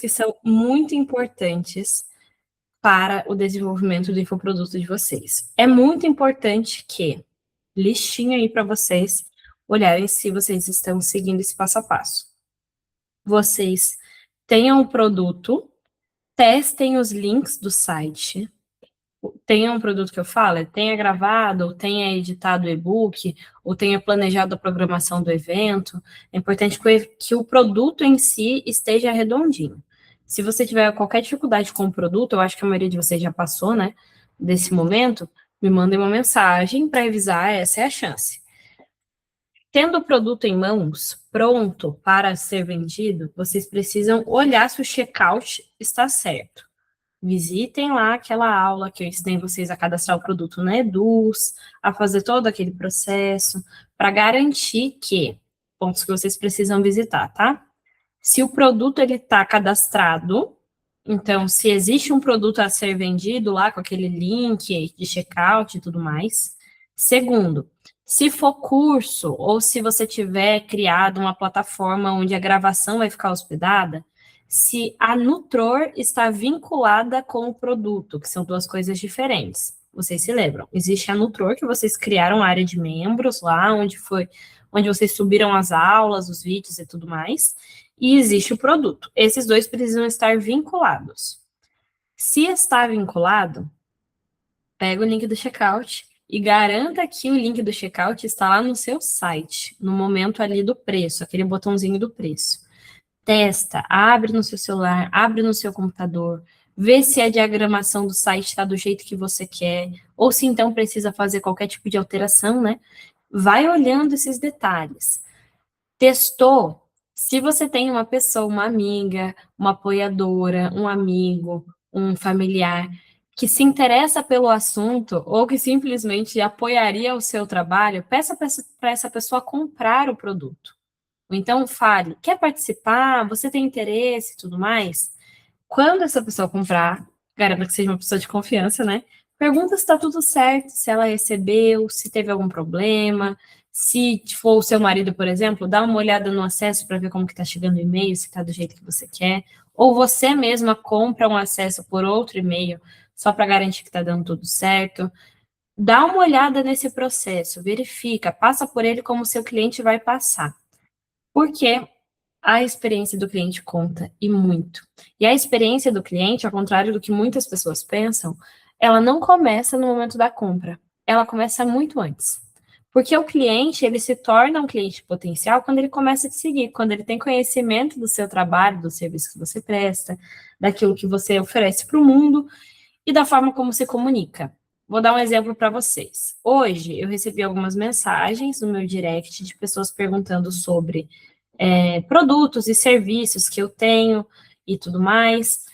que são muito importantes para o desenvolvimento do infoproduto de vocês. É muito importante que, listinha aí para vocês, olharem se vocês estão seguindo esse passo a passo. Vocês tenham o produto, testem os links do site, tenha um produto que eu falo, tenha gravado, ou tenha editado o e-book, ou tenha planejado a programação do evento. É importante que o produto em si esteja redondinho. Se você tiver qualquer dificuldade com o produto, eu acho que a maioria de vocês já passou, né, desse momento, me mandem uma mensagem para avisar, essa é a chance. Tendo o produto em mãos, pronto para ser vendido, vocês precisam olhar se o checkout está certo. Visitem lá aquela aula que eu ensinei vocês a cadastrar o produto na Eduz, a fazer todo aquele processo, para garantir que, pontos que vocês precisam visitar, tá? Se o produto ele está cadastrado, então, se existe um produto a ser vendido lá com aquele link de checkout e tudo mais. Segundo, se for curso ou se você tiver criado uma plataforma onde a gravação vai ficar hospedada, se a Nutror está vinculada com o produto, que são duas coisas diferentes. Vocês se lembram? Existe a Nutror, que vocês criaram a área de membros lá, onde vocês subiram as aulas, os vídeos e tudo mais, e existe o produto. Esses dois precisam estar vinculados. Se está vinculado, pega o link do checkout e garanta que o link do checkout está lá no seu site, no momento ali do preço, aquele botãozinho do preço. Testa, abre no seu celular, abre no seu computador, vê se a diagramação do site está do jeito que você quer, ou se então precisa fazer qualquer tipo de alteração, né? Vai olhando esses detalhes. Testou? Se você tem uma pessoa, uma amiga, uma apoiadora, um amigo, um familiar que se interessa pelo assunto ou que simplesmente apoiaria o seu trabalho, peça para essa pessoa comprar o produto. Ou então fale, quer participar? Você tem interesse e tudo mais? Quando essa pessoa comprar, garanta que seja uma pessoa de confiança, né? Pergunta se está tudo certo, se ela recebeu, se teve algum problema. Se for o seu marido, por exemplo, dá uma olhada no acesso para ver como que está chegando o e-mail, se está do jeito que você quer. Ou você mesma compra um acesso por outro e-mail, só para garantir que está dando tudo certo. Dá uma olhada nesse processo, verifica, passa por ele como o seu cliente vai passar. Porque a experiência do cliente conta, e muito. E a experiência do cliente, ao contrário do que muitas pessoas pensam, ela não começa no momento da compra, ela começa muito antes. Porque o cliente, ele se torna um cliente potencial quando ele começa a te seguir, quando ele tem conhecimento do seu trabalho, do serviço que você presta, daquilo que você oferece para o mundo e da forma como se comunica. Vou dar um exemplo para vocês. Hoje, eu recebi algumas mensagens no meu direct de pessoas perguntando sobre produtos e serviços que eu tenho e tudo mais,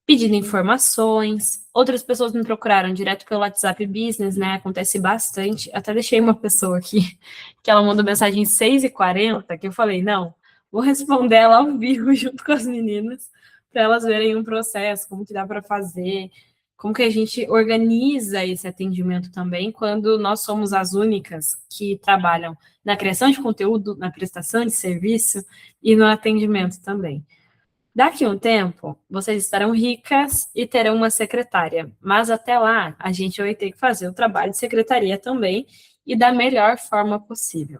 pedindo informações. Outras pessoas me procuraram direto pelo WhatsApp Business, né? Acontece bastante. Até deixei uma pessoa aqui que ela mandou mensagem 6h40, que eu falei, não, vou responder ela ao vivo junto com as meninas, para elas verem um processo, como que dá para fazer, como que a gente organiza esse atendimento também, quando nós somos as únicas que trabalham na criação de conteúdo, na prestação de serviço e no atendimento também. Daqui a um tempo, vocês estarão ricas e terão uma secretária, mas até lá, a gente vai ter que fazer o trabalho de secretaria também e da melhor forma possível.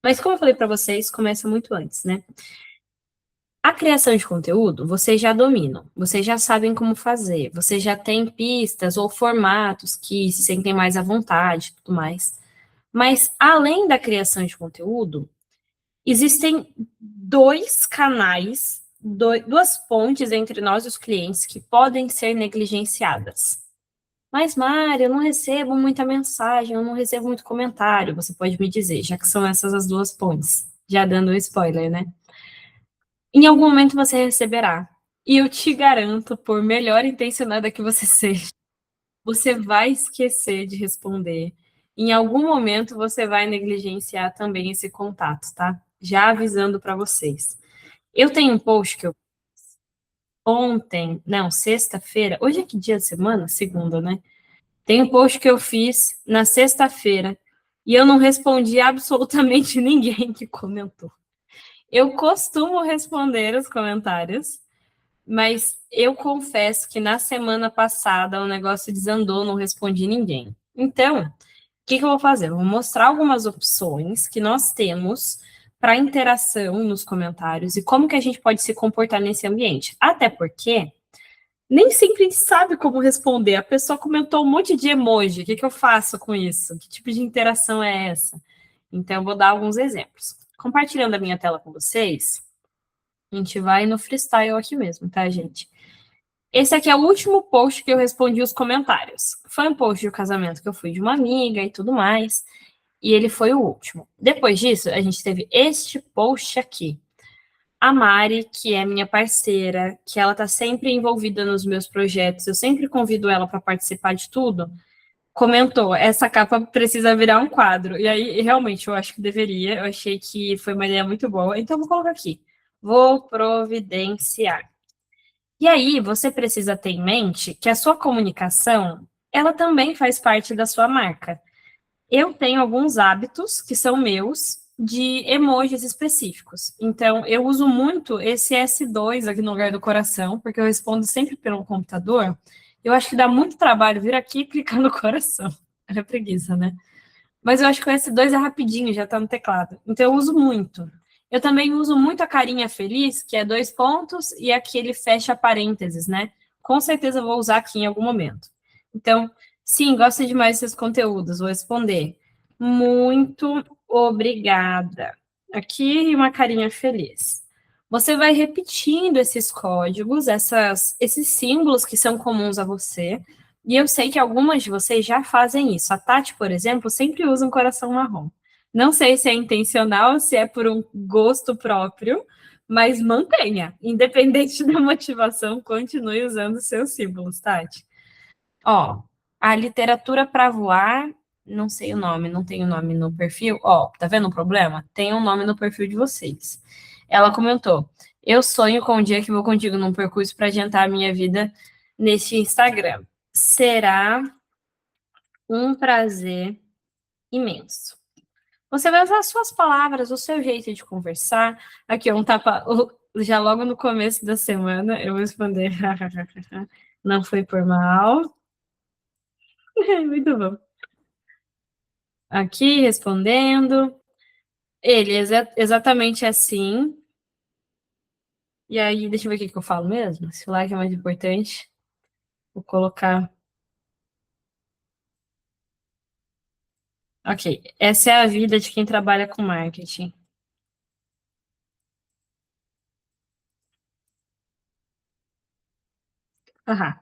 Mas como eu falei para vocês, começa muito antes, né? A criação de conteúdo, vocês já dominam, vocês já sabem como fazer, vocês já têm pistas ou formatos que se sentem mais à vontade e tudo mais. Mas, além da criação de conteúdo, existem dois canais, duas pontes entre nós e os clientes que podem ser negligenciadas. Mas, Mari, eu não recebo muita mensagem, eu não recebo muito comentário, você pode me dizer, já que são essas as duas pontes. Já dando um spoiler, né? Em algum momento você receberá. E eu te garanto, por melhor intencionada que você seja, você vai esquecer de responder. Em algum momento você vai negligenciar também esse contato, tá? Já avisando para vocês. Eu tenho um post que eu sexta-feira, hoje é que dia de semana? Segunda, né? Tem um post que eu fiz na sexta-feira e eu não respondi absolutamente ninguém que comentou. Eu costumo responder os comentários, Mas eu confesso que na semana passada o negócio desandou, não respondi ninguém. Então, o que eu vou fazer? Eu vou mostrar algumas opções que nós temos para interação nos comentários e como que a gente pode se comportar nesse ambiente. Até porque nem sempre a gente sabe como responder. A pessoa comentou um monte de emoji. O que eu faço com isso? Que tipo de interação é essa? Então, eu vou dar alguns exemplos. Compartilhando a minha tela com vocês, a gente vai no freestyle aqui mesmo, tá, gente? Esse aqui é o último post que eu respondi os comentários. Foi um post de um casamento que eu fui de uma amiga e tudo mais. E ele foi o último. Depois disso, a gente teve este post aqui. A Mari, que é minha parceira, que ela tá sempre envolvida nos meus projetos, eu sempre convido ela para participar de tudo, comentou, essa capa precisa virar um quadro. E aí, realmente, eu acho que deveria, eu achei que foi uma ideia muito boa, então eu vou colocar aqui. Vou providenciar. E aí, você precisa ter em mente que a sua comunicação, ela também faz parte da sua marca. Eu tenho alguns hábitos que são meus de emojis específicos. Então, eu uso muito esse S2 aqui no lugar do coração, porque eu respondo sempre pelo computador. Eu acho que dá muito trabalho vir aqui e clicar no coração. É preguiça, né? Mas eu acho que o S2 é rapidinho, já está no teclado. Então, eu uso muito. Eu também uso muito a carinha feliz, que é 2 pontos, e aquele fecha parênteses, né? Com certeza eu vou usar aqui em algum momento. Então, sim, gosto demais desses conteúdos, vou responder. Muito obrigada. Aqui uma carinha feliz. Você vai repetindo esses códigos, esses símbolos que são comuns a você, e eu sei que algumas de vocês já fazem isso. A Tati, por exemplo, sempre usa um coração marrom. Não sei se é intencional, se é por um gosto próprio, mas mantenha. Independente da motivação, continue usando seus símbolos, Tati. Ó, a literatura para voar, não sei o nome, não tem o nome no perfil. Ó, tá vendo o problema? Tem um nome no perfil de vocês. Ela comentou: eu sonho com o dia que vou contigo num percurso para adiantar a minha vida neste Instagram. Será um prazer imenso. Você vai usar as suas palavras, o seu jeito de conversar. Aqui, um tapa. Já logo no começo da semana, eu vou responder: não foi por mal. Muito bom. Aqui, respondendo. Ele, exatamente assim. E aí, deixa eu ver o que eu falo mesmo. Se o like é mais importante, vou colocar. Ok, essa é a vida de quem trabalha com marketing. Aham.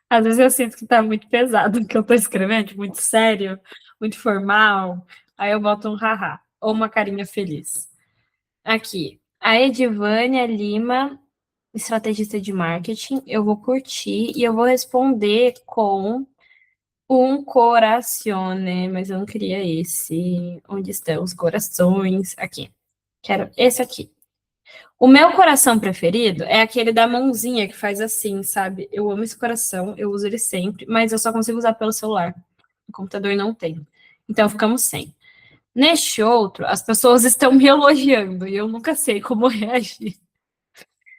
Às vezes eu sinto que tá muito pesado o que eu tô escrevendo, tipo, muito sério, muito formal. Aí eu boto um haha, ou uma carinha feliz. Aqui, a Edivânia Lima, estrategista de marketing, eu vou curtir e eu vou responder com um corazione, mas eu não queria esse. Onde estão os corações? Aqui. Quero esse aqui. O meu coração preferido é aquele da mãozinha que faz assim, sabe? Eu amo esse coração, eu uso ele sempre, mas eu só consigo usar pelo celular. O computador não tem. Então ficamos sem. Neste outro, as pessoas estão me elogiando e eu nunca sei como reagir.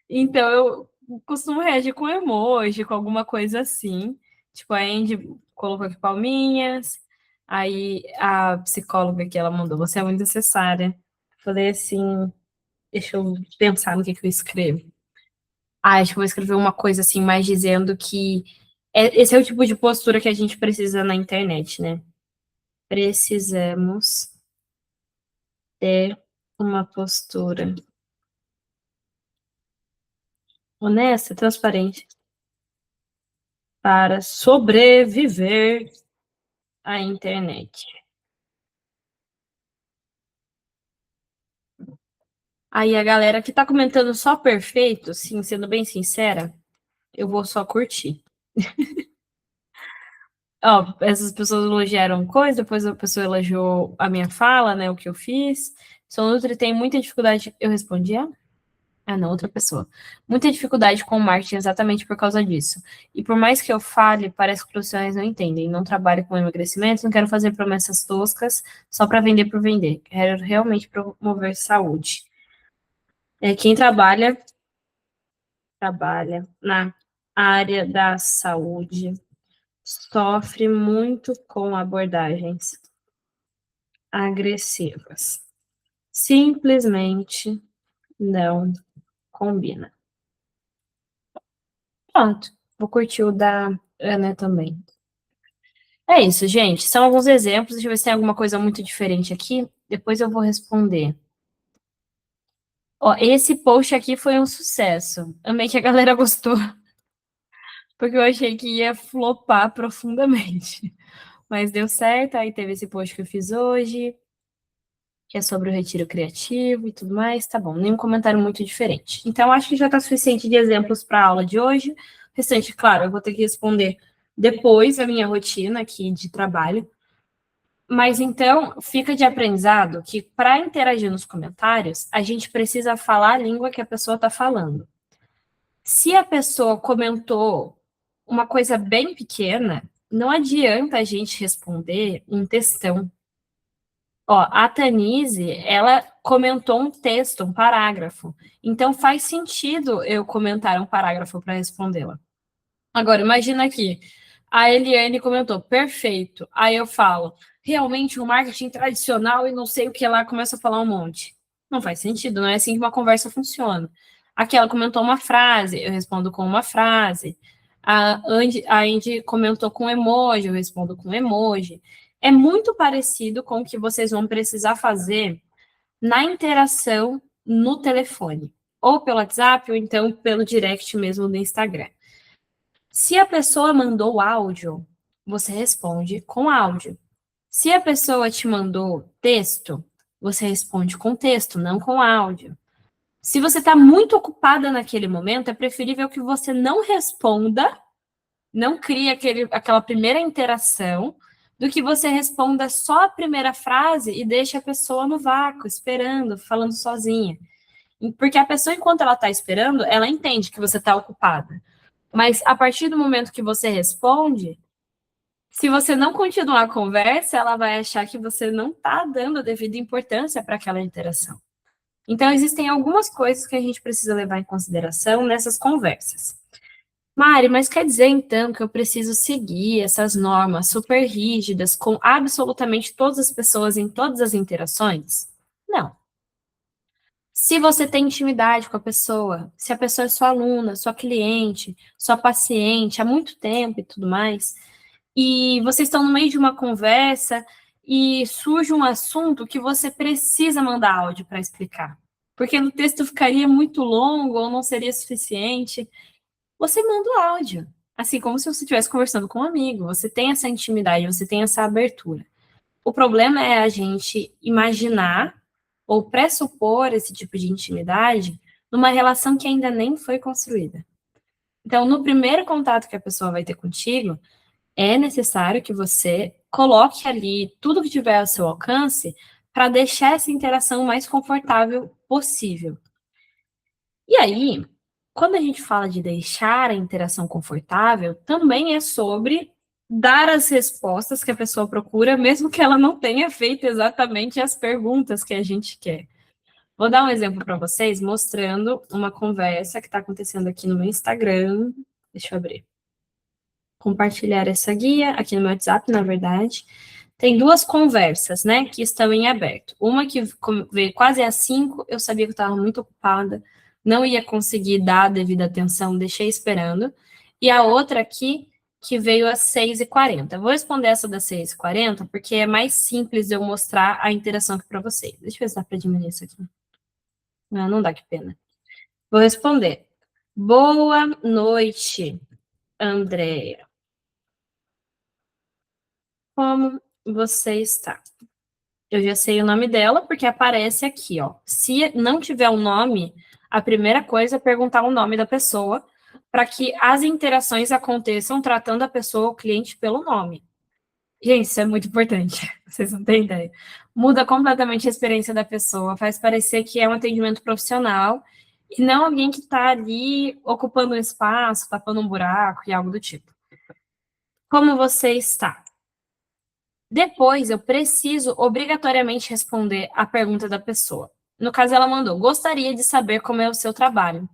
Então eu costumo reagir com emoji, com alguma coisa assim. Tipo, a Andy colocou aqui palminhas. Aí a psicóloga que ela mandou, você é muito necessária. Falei assim, deixa eu pensar no que eu escrevo. Ah, acho que eu vou escrever uma coisa assim, mais dizendo que esse é o tipo de postura que a gente precisa na internet, né? Precisamos ter uma postura honesta, transparente, para sobreviver à internet. Aí a galera que tá comentando só perfeito, sim, sendo bem sincera, eu vou só curtir. Ó, essas pessoas elogiaram coisa, depois a pessoa elogiou a minha fala, né, o que eu fiz. Sou Nutri tem muita dificuldade. Eu respondi a? Ah, não, outra pessoa. Muita dificuldade com o marketing exatamente por causa disso. E por mais que eu fale, parece que os profissionais não entendem. Não trabalho com emagrecimento, não quero fazer promessas toscas só para vender por vender. Quero realmente promover saúde. Quem trabalha trabalha na área da saúde sofre muito com abordagens agressivas. Simplesmente não combina. Pronto, vou curtir o da Ana também. É isso, gente. São alguns exemplos. Deixa eu ver se tem alguma coisa muito diferente aqui. Depois eu vou responder. Ó, esse post aqui foi um sucesso. Amei que a galera gostou, porque eu achei que ia flopar profundamente. Mas deu certo, aí teve esse post que eu fiz hoje, que é sobre o retiro criativo e tudo mais. Tá bom, nenhum comentário muito diferente. Então, acho que já tá suficiente de exemplos para a aula de hoje. O restante, claro, eu vou ter que responder depois a minha rotina aqui de trabalho. Mas então, fica de aprendizado que para interagir nos comentários, a gente precisa falar a língua que a pessoa está falando. Se a pessoa comentou uma coisa bem pequena, não adianta a gente responder um textão. Ó, a Tanise, ela comentou um texto, um parágrafo. Então faz sentido eu comentar um parágrafo para respondê-la. Agora, imagina aqui, a Eliane comentou, perfeito. Aí eu falo, realmente o marketing tradicional e não sei o que lá, começa a falar um monte. Não faz sentido, não é assim que uma conversa funciona. Aqui ela comentou uma frase, eu respondo com uma frase. A Andy comentou com emoji, eu respondo com emoji. É muito parecido com o que vocês vão precisar fazer na interação no telefone, ou pelo WhatsApp, ou então pelo direct mesmo do Instagram. Se a pessoa mandou áudio, você responde com áudio. Se a pessoa te mandou texto, você responde com texto, não com áudio. Se você está muito ocupada naquele momento, é preferível que você não responda, não crie aquela primeira interação, do que você responda só a primeira frase e deixe a pessoa no vácuo, esperando, falando sozinha. Porque a pessoa, enquanto ela está esperando, ela entende que você está ocupada. Mas a partir do momento que você responde, se você não continuar a conversa, ela vai achar que você não está dando a devida importância para aquela interação. Então, existem algumas coisas que a gente precisa levar em consideração nessas conversas. Mari, mas quer dizer, então, que eu preciso seguir essas normas super rígidas com absolutamente todas as pessoas em todas as interações? Não. Se você tem intimidade com a pessoa, se a pessoa é sua aluna, sua cliente, sua paciente há muito tempo e tudo mais, e vocês estão no meio de uma conversa e surge um assunto que você precisa mandar áudio para explicar, porque no texto ficaria muito longo ou não seria suficiente, você manda o áudio, assim como se você estivesse conversando com um amigo, você tem essa intimidade, você tem essa abertura. O problema é a gente imaginar ou pressupor esse tipo de intimidade numa relação que ainda nem foi construída. Então, no primeiro contato que a pessoa vai ter contigo, é necessário que você coloque ali tudo que tiver ao seu alcance para deixar essa interação mais confortável possível. E aí, quando a gente fala de deixar a interação confortável, também é sobre dar as respostas que a pessoa procura, mesmo que ela não tenha feito exatamente as perguntas que a gente quer. Vou dar um exemplo para vocês, mostrando uma conversa que está acontecendo aqui no meu Instagram. Deixa eu abrir. Compartilhar essa guia aqui no meu WhatsApp, na verdade. Tem duas conversas, né, que estão em aberto. Uma que veio quase às 5, eu sabia que eu estava muito ocupada, não ia conseguir dar a devida atenção, deixei esperando. E a outra aqui, que veio às 6h40. Vou responder essa das 6h40, porque é mais simples eu mostrar a interação aqui para vocês. Deixa eu ver se dá para diminuir isso aqui. Não, não dá, que pena. Vou responder. Boa noite, Andréia. Como você está? Eu já sei o nome dela, porque aparece aqui, ó. Se não tiver um nome, a primeira coisa é perguntar o nome da pessoa, para que as interações aconteçam tratando a pessoa, o cliente, pelo nome. Gente, isso é muito importante, vocês não têm ideia. Muda completamente a experiência da pessoa, faz parecer que é um atendimento profissional, e não alguém que está ali ocupando um espaço, tapando um buraco e algo do tipo. Como você está? Depois, eu preciso obrigatoriamente responder a pergunta da pessoa. No caso, ela mandou: gostaria de saber como é o seu trabalho.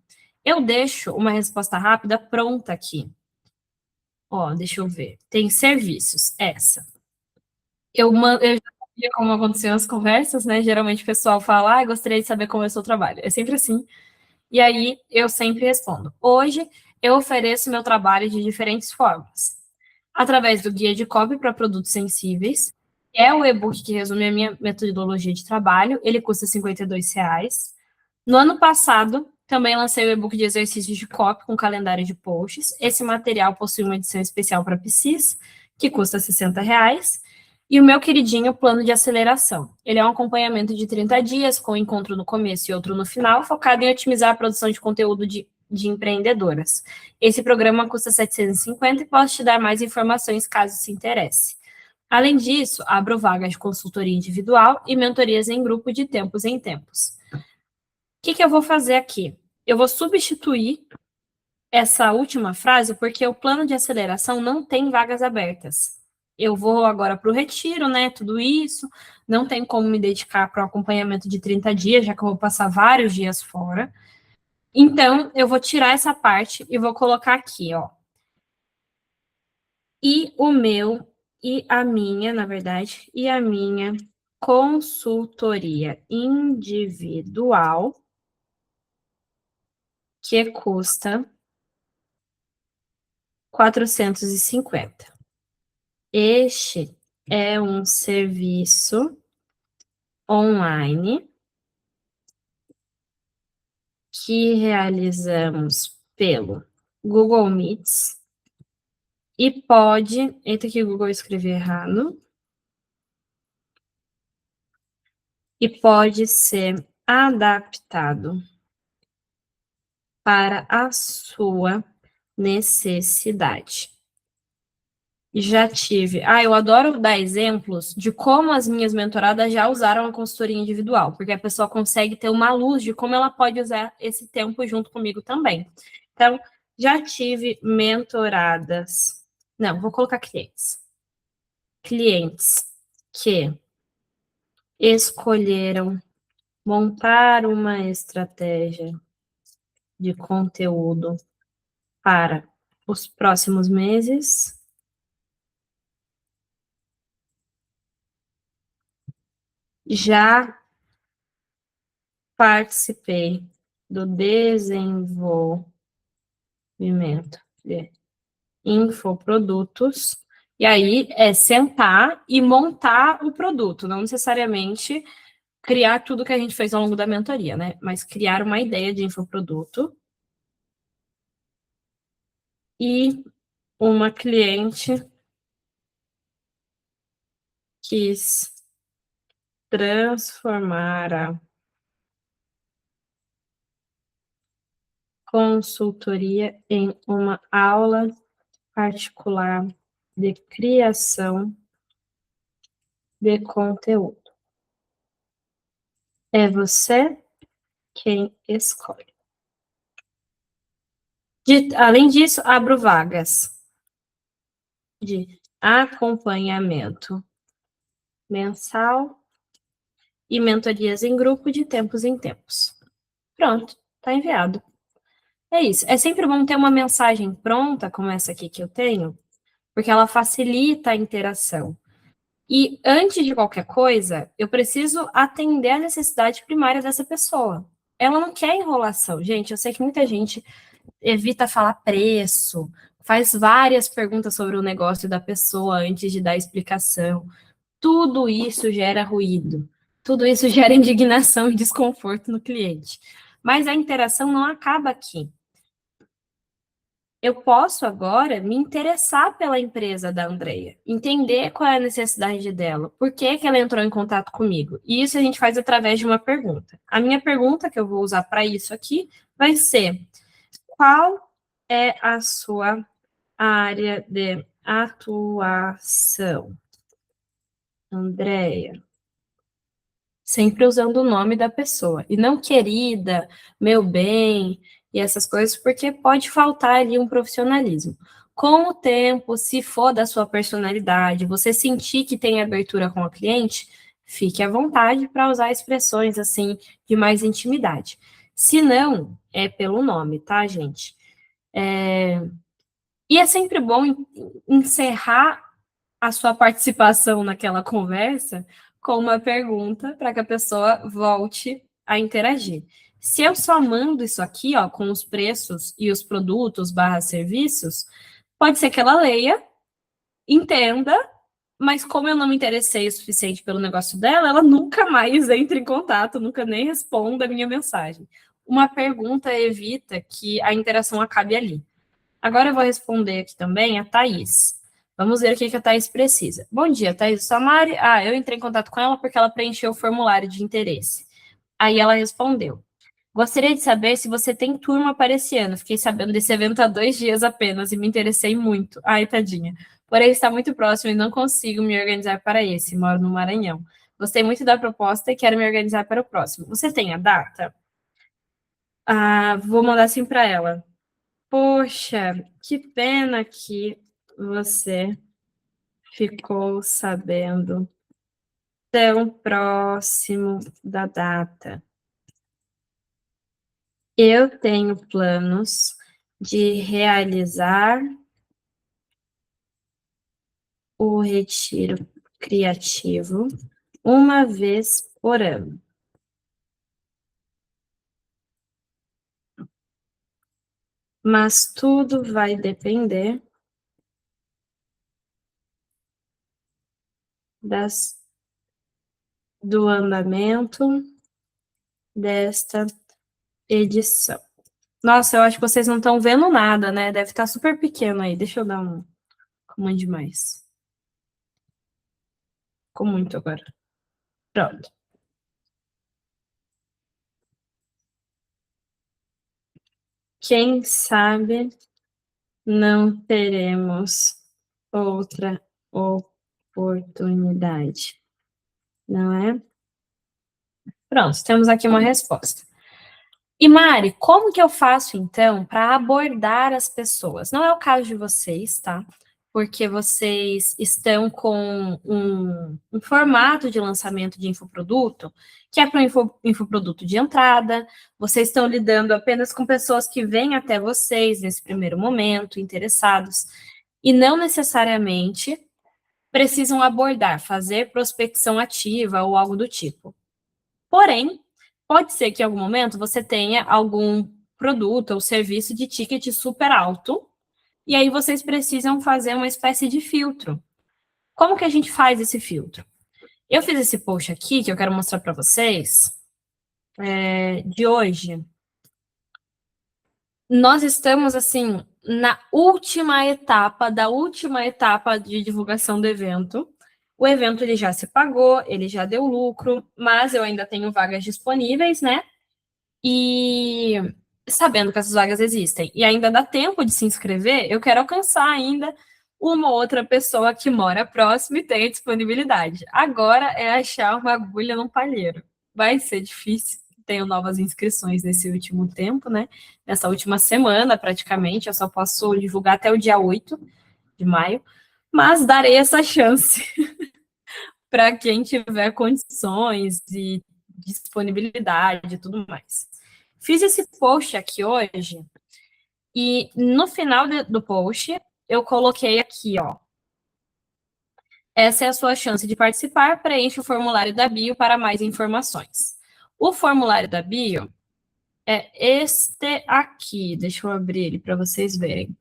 Eu deixo uma resposta rápida pronta aqui. Ó, deixa eu ver. Tem serviços, essa. Eu já sabia como aconteciam as conversas, né? Geralmente o pessoal fala, gostaria de saber como é o seu trabalho. É sempre assim. E aí eu sempre respondo. Hoje eu ofereço meu trabalho de diferentes formas. Através do guia de copy para produtos sensíveis, que é o e-book que resume a minha metodologia de trabalho. Ele custa R$ 52. No ano passado, também lancei o e-book de exercícios de copy com calendário de posts. Esse material possui uma edição especial para PCs, que custa R$ 60. E o meu queridinho plano de aceleração. Ele é um acompanhamento de 30 dias, com um encontro no começo e outro no final, focado em otimizar a produção de conteúdo de empreendedoras. Esse programa custa R$ 750 e posso te dar mais informações caso se interesse. Além disso, abro vagas de consultoria individual e mentorias em grupo de tempos em tempos. O que eu vou fazer aqui? Eu vou substituir essa última frase porque o plano de aceleração não tem vagas abertas. Eu vou agora para o retiro, né? Tudo isso. Não tem como me dedicar para o acompanhamento de 30 dias, já que eu vou passar vários dias fora. Então, eu vou tirar essa parte e vou colocar aqui, ó. E a minha, na verdade, e a minha consultoria individual, que custa 450. Este é um serviço online que realizamos pelo Google Meets e pode... Eita, que o Google escreveu errado. E pode ser adaptado para a sua necessidade. Já tive... eu adoro dar exemplos de como as minhas mentoradas já usaram a consultoria individual, porque a pessoa consegue ter uma luz de como ela pode usar esse tempo junto comigo também. Então, já tive mentoradas... Não, vou colocar clientes. Clientes que escolheram montar uma estratégia de conteúdo para os próximos meses. Já participei do desenvolvimento de infoprodutos. E aí é sentar e montar o produto, não necessariamente criar tudo que a gente fez ao longo da mentoria, né? Mas criar uma ideia de infoproduto. E uma cliente quis transformar a consultoria em uma aula particular de criação de conteúdo. É você quem escolhe. Além disso, abro vagas de acompanhamento mensal e mentorias em grupo de tempos em tempos. Pronto, está enviado. É isso. É sempre bom ter uma mensagem pronta, como essa aqui que eu tenho, porque ela facilita a interação. E antes de qualquer coisa, eu preciso atender a necessidade primária dessa pessoa. Ela não quer enrolação. Gente, eu sei que muita gente evita falar preço, faz várias perguntas sobre o negócio da pessoa antes de dar explicação. Tudo isso gera ruído. Tudo isso gera indignação e desconforto no cliente. Mas a interação não acaba aqui. Eu posso agora me interessar pela empresa da Andrea, entender qual é a necessidade dela, por que ela entrou em contato comigo. E isso a gente faz através de uma pergunta. A minha pergunta que eu vou usar para isso aqui vai ser: qual é a sua área de atuação, Andrea? Sempre usando o nome da pessoa, e não querida, meu bem, e essas coisas, porque pode faltar ali um profissionalismo. Com o tempo, se for da sua personalidade, você sentir que tem abertura com a cliente, fique à vontade para usar expressões assim de mais intimidade. Se não, é pelo nome, tá, gente? E é sempre bom encerrar a sua participação naquela conversa com uma pergunta para que a pessoa volte a interagir. Se eu só mando isso aqui, ó, com os preços e os produtos barra serviços, pode ser que ela leia, entenda, mas como eu não me interessei o suficiente pelo negócio dela, ela nunca mais entra em contato, nunca nem responda a minha mensagem. Uma pergunta evita que a interação acabe ali. Agora eu vou responder aqui também a Thaís. Vamos ver o que a Thaís precisa. Bom dia, Thaís Samari. Eu entrei em contato com ela porque ela preencheu o formulário de interesse. Aí ela respondeu: gostaria de saber se você tem turma para esse ano. Fiquei sabendo desse evento há 2 dias apenas e me interessei muito. Ai, tadinha. Porém, está muito próximo e não consigo me organizar para esse. Moro no Maranhão. Gostei muito da proposta e quero me organizar para o próximo. Você tem a data? Vou mandar assim para ela. Poxa, que pena que você ficou sabendo tão próximo da data. Eu tenho planos de realizar o retiro criativo uma vez por ano. Mas tudo vai depender do andamento desta edição. Nossa, eu acho que vocês não estão vendo nada, né? Deve estar super pequeno aí. Deixa eu dar um comando mais. Ficou muito agora. Pronto. Quem sabe não teremos outra oportunidade, não é? Pronto, temos aqui uma resposta. E Mari, como que eu faço então para abordar as pessoas? Não é o caso de vocês, tá? Porque vocês estão com um formato de lançamento de infoproduto, que é para um infoproduto de entrada, vocês estão lidando apenas com pessoas que vêm até vocês nesse primeiro momento, interessados, e não necessariamente precisam abordar, fazer prospecção ativa ou algo do tipo. Porém, pode ser que em algum momento você tenha algum produto ou serviço de ticket super alto, e aí vocês precisam fazer uma espécie de filtro. Como que a gente faz esse filtro? Eu fiz esse post aqui, que eu quero mostrar para vocês, de hoje. Nós estamos, assim, na última etapa da última etapa de divulgação do evento. O evento ele já se pagou, ele já deu lucro, mas eu ainda tenho vagas disponíveis, né? E sabendo que essas vagas existem e ainda dá tempo de se inscrever, eu quero alcançar ainda uma outra pessoa que mora próximo e tenha disponibilidade. Agora é achar uma agulha no palheiro. Vai ser difícil. Tenho novas inscrições nesse último tempo, né? Nessa última semana, praticamente. Eu só posso divulgar até o dia 8 de maio, mas darei essa chance para quem tiver condições e disponibilidade e tudo mais. Fiz esse post aqui hoje e no final do post eu coloquei aqui, ó. Essa é a sua chance de participar. Preencha o formulário da bio para mais informações. O formulário da bio é este aqui. Deixa eu abrir ele para vocês verem.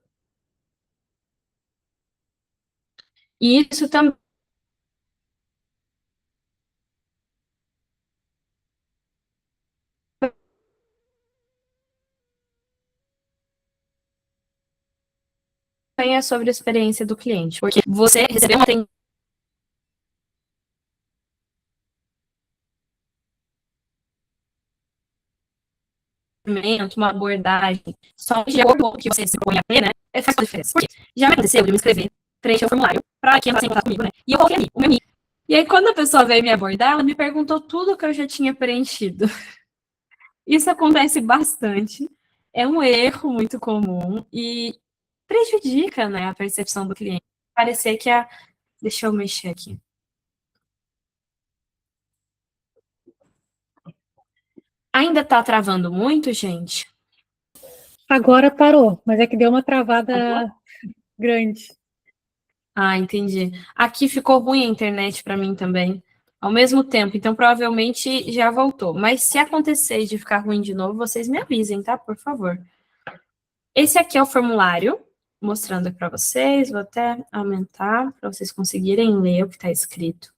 E isso também é sobre a experiência do cliente, porque você recebeu uma atendimento, uma abordagem, só de acordo com o que você se propõe a ter, né? É faz a diferença. Por quê? Já me aconteceu de me inscrever, preencher o formulário, para quem entrar em contato comigo, né? E eu coloquei ali, o meu nick. E aí, quando a pessoa veio me abordar, ela me perguntou tudo que eu já tinha preenchido. Isso acontece bastante. É um erro muito comum e prejudica, né, a percepção do cliente. Parecer que a. Deixa eu mexer aqui. Ainda tá travando muito, gente? Agora parou, mas é que deu uma travada grande. Ah, entendi. Aqui ficou ruim a internet para mim também, ao mesmo tempo, então provavelmente já voltou. Mas se acontecer de ficar ruim de novo, vocês me avisem, tá? Por favor. Esse aqui é o formulário, mostrando para vocês. Vou até aumentar para vocês conseguirem ler o que está escrito.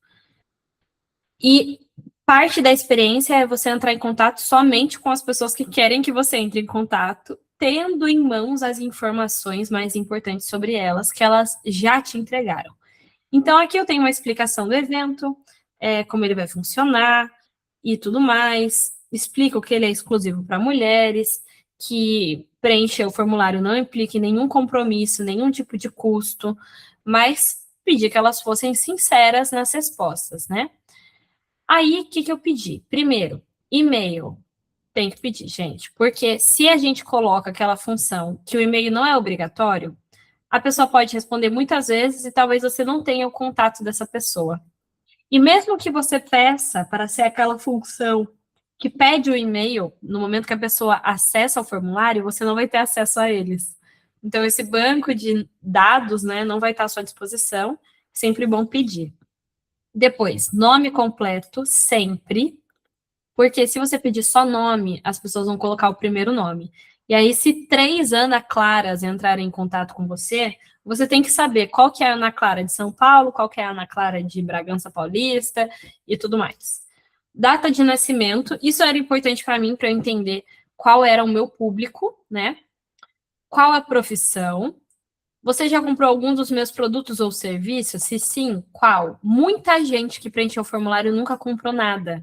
E parte da experiência é você entrar em contato somente com as pessoas que querem que você entre em contato, tendo em mãos as informações mais importantes sobre elas, que elas já te entregaram. Então, aqui eu tenho uma explicação do evento, como ele vai funcionar e tudo mais. Explico que ele é exclusivo para mulheres, que preencher o formulário não implica em nenhum compromisso, nenhum tipo de custo, mas pedi que elas fossem sinceras nas respostas, né? Aí, o que eu pedi? Primeiro, e-mail. Tem que pedir, gente, porque se a gente coloca aquela função que o e-mail não é obrigatório, a pessoa pode responder muitas vezes e talvez você não tenha o contato dessa pessoa. E mesmo que você peça para ser aquela função que pede o e-mail, no momento que a pessoa acessa o formulário, você não vai ter acesso a eles. Então, esse banco de dados, né, não vai estar à sua disposição, sempre bom pedir. Depois, nome completo, sempre, porque se você pedir só nome, as pessoas vão colocar o primeiro nome. E aí, se 3 Ana Claras entrarem em contato com você, você tem que saber qual que é a Ana Clara de São Paulo, qual que é a Ana Clara de Bragança Paulista e tudo mais. Data de nascimento, isso era importante para mim, para eu entender qual era o meu público, né? Qual a profissão. Você já comprou algum dos meus produtos ou serviços? Se sim, qual? Muita gente que preencheu o formulário nunca comprou nada.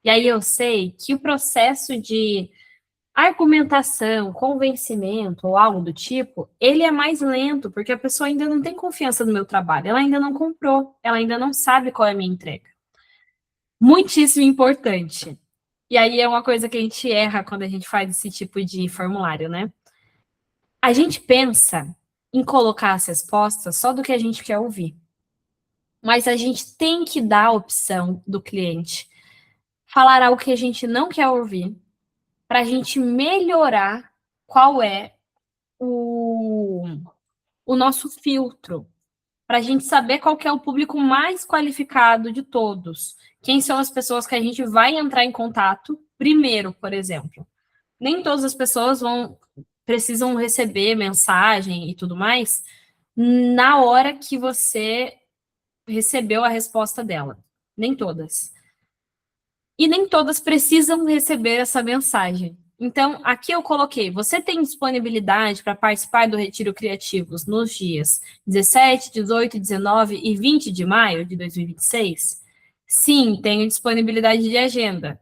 E aí eu sei que o processo de argumentação, convencimento ou algo do tipo, ele é mais lento, porque a pessoa ainda não tem confiança no meu trabalho, ela ainda não comprou, ela ainda não sabe qual é a minha entrega. Muitíssimo importante. E aí é uma coisa que a gente erra quando a gente faz esse tipo de formulário, né? A gente pensa em colocar as respostas só do que a gente quer ouvir. Mas a gente tem que dar a opção do cliente falar algo que a gente não quer ouvir, para a gente melhorar qual é o nosso filtro, para a gente saber qual que é o público mais qualificado de todos. Quem são as pessoas que a gente vai entrar em contato primeiro, por exemplo. Nem todas as pessoas precisam receber mensagem e tudo mais na hora que você recebeu a resposta dela. Nem todas. E nem todas precisam receber essa mensagem. Então, aqui eu coloquei, você tem disponibilidade para participar do Retiro Criativos nos dias 17, 18, 19 e 20 de maio de 2026? Sim, tenho disponibilidade de agenda.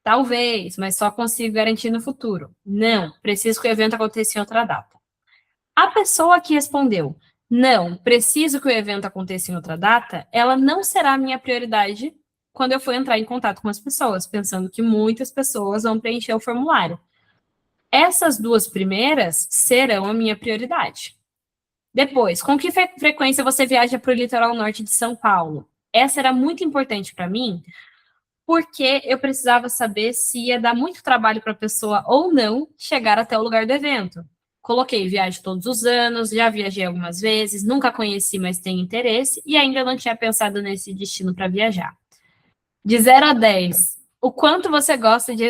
Talvez, mas só consigo garantir no futuro. Não, preciso que o evento aconteça em outra data. A pessoa que respondeu, não, preciso que o evento aconteça em outra data, ela não será a minha prioridade quando eu for entrar em contato com as pessoas, pensando que muitas pessoas vão preencher o formulário. Essas 2 primeiras serão a minha prioridade. Depois, com que frequência você viaja para o litoral norte de São Paulo? Essa era muito importante para mim, porque eu precisava saber se ia dar muito trabalho para a pessoa ou não chegar até o lugar do evento. Coloquei viagem todos os anos, já viajei algumas vezes, nunca conheci, mas tenho interesse, e ainda não tinha pensado nesse destino para viajar. De 0 a 10, o quanto você gosta de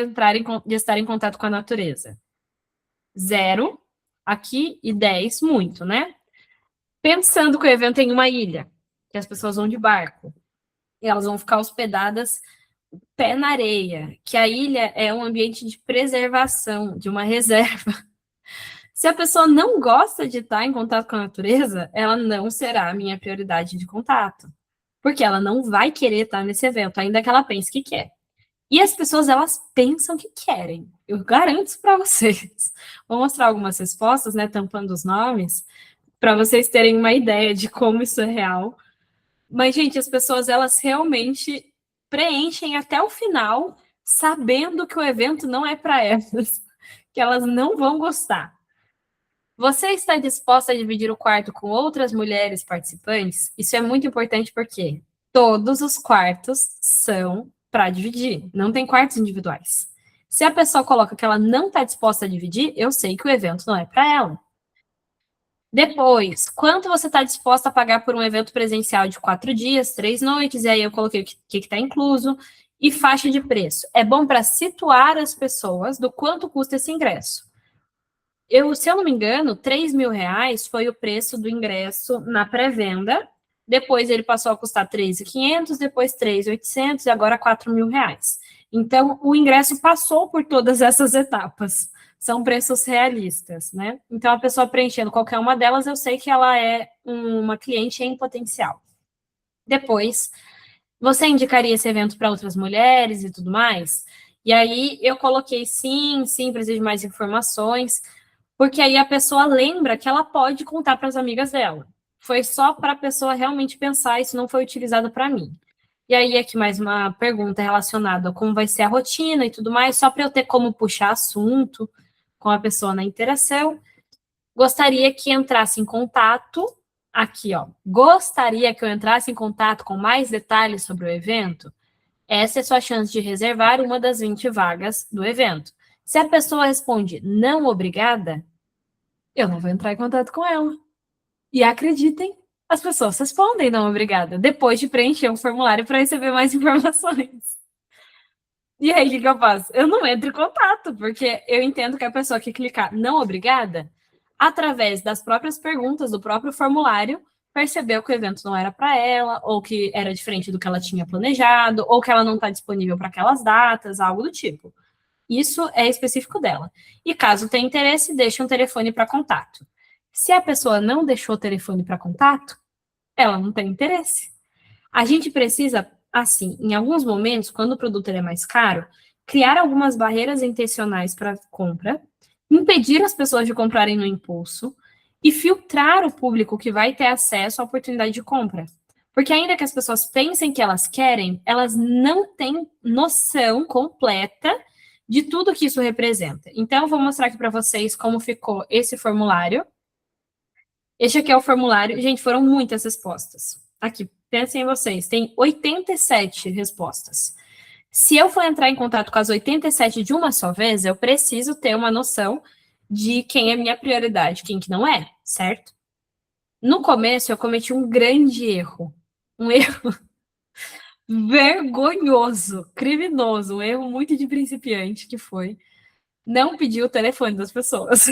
estar em contato com a natureza? 0, aqui, e 10, muito, né? Pensando que o evento é em uma ilha, que as pessoas vão de barco, e elas vão ficar hospedadas pé na areia, que a ilha é um ambiente de preservação, de uma reserva. Se a pessoa não gosta de estar em contato com a natureza, ela não será a minha prioridade de contato. Porque ela não vai querer estar nesse evento, ainda que ela pense que quer. E as pessoas, elas pensam que querem. Eu garanto isso para vocês. Vou mostrar algumas respostas, né, tampando os nomes, para vocês terem uma ideia de como isso é real. Mas, gente, as pessoas, elas realmente preenchem até o final, sabendo que o evento não é para elas, que elas não vão gostar. Você está disposta a dividir o quarto com outras mulheres participantes? Isso é muito importante porque todos os quartos são para dividir, não tem quartos individuais. Se a pessoa coloca que ela não está disposta a dividir, eu sei que o evento não é para ela. Depois, quanto você está disposta a pagar por um evento presencial de 4 dias, 3 noites, e aí eu coloquei o que está incluso, e faixa de preço. É bom para situar as pessoas do quanto custa esse ingresso. Se eu não me engano, R$ 3.000 foi o preço do ingresso na pré-venda, depois ele passou a custar 3.500, depois 3.800 e agora R$ 4.000. Então, o ingresso passou por todas essas etapas. São preços realistas, né? Então, a pessoa preenchendo qualquer uma delas, eu sei que ela é uma cliente em potencial. Depois, você indicaria esse evento para outras mulheres e tudo mais? E aí, eu coloquei sim, preciso de mais informações, porque aí a pessoa lembra que ela pode contar para as amigas dela. Foi só para a pessoa realmente pensar, isso não foi utilizado para mim. E aí, aqui mais uma pergunta relacionada a como vai ser a rotina e tudo mais, só para eu ter como puxar assunto com a pessoa na interação. Gostaria que entrasse em contato, aqui, ó. Gostaria que eu entrasse em contato com mais detalhes sobre o evento? Essa é a sua chance de reservar uma das 20 vagas do evento. Se a pessoa responde não, obrigada, eu não vou entrar em contato com ela. E acreditem, as pessoas respondem não, obrigada, depois de preencher um formulário para receber mais informações. E aí, o que eu faço? Eu não entro em contato, porque eu entendo que a pessoa que clicar não, obrigada, através das próprias perguntas, do próprio formulário, percebeu que o evento não era para ela, ou que era diferente do que ela tinha planejado, ou que ela não está disponível para aquelas datas, algo do tipo. Isso é específico dela. E caso tenha interesse, deixe um telefone para contato. Se a pessoa não deixou o telefone para contato, ela não tem interesse. A gente precisa, assim, em alguns momentos, quando o produto é mais caro, criar algumas barreiras intencionais para compra, impedir as pessoas de comprarem no impulso e filtrar o público que vai ter acesso à oportunidade de compra. Porque ainda que as pessoas pensem que elas querem, elas não têm noção completa de tudo que isso representa. Então, eu vou mostrar aqui para vocês como ficou esse formulário. Este aqui é o formulário. Gente, foram muitas respostas. Aqui, pensem em vocês, tem 87 respostas. Se eu for entrar em contato com as 87 de uma só vez, eu preciso ter uma noção de quem é minha prioridade, quem que não é, certo? No começo, eu cometi um grande erro. Um erro vergonhoso, criminoso, um erro muito de principiante, que foi não pedir o telefone das pessoas.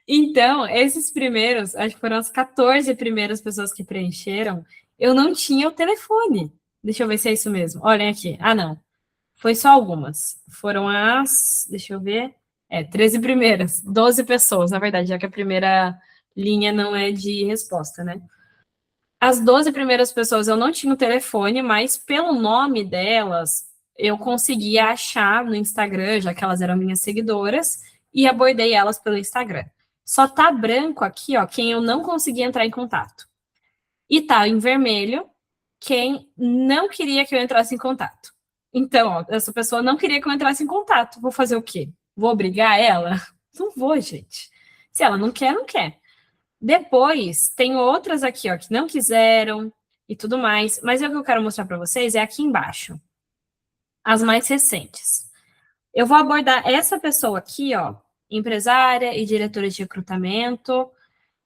Então, esses primeiros, acho que foram as 14 primeiras pessoas que preencheram, eu não tinha o telefone. Deixa eu ver se é isso mesmo. Olhem aqui. Ah, não. Foi só algumas. Foram as, deixa eu ver, 13 primeiras, 12 pessoas, na verdade, já que a primeira linha não é de resposta, né? As 12 primeiras pessoas eu não tinha o telefone, mas pelo nome delas, eu conseguia achar no Instagram, já que elas eram minhas seguidoras, e abordei elas pelo Instagram. Só tá branco aqui, ó, quem eu não consegui entrar em contato. E tá em vermelho quem não queria que eu entrasse em contato. Então, ó, essa pessoa não queria que eu entrasse em contato. Vou fazer o quê? Vou obrigar ela? Não vou, gente. Se ela não quer, não quer. Depois, tem outras aqui, ó, que não quiseram e tudo mais. Mas o que eu quero mostrar para vocês é aqui embaixo. As mais recentes. Eu vou abordar essa pessoa aqui, ó, empresária e diretora de recrutamento.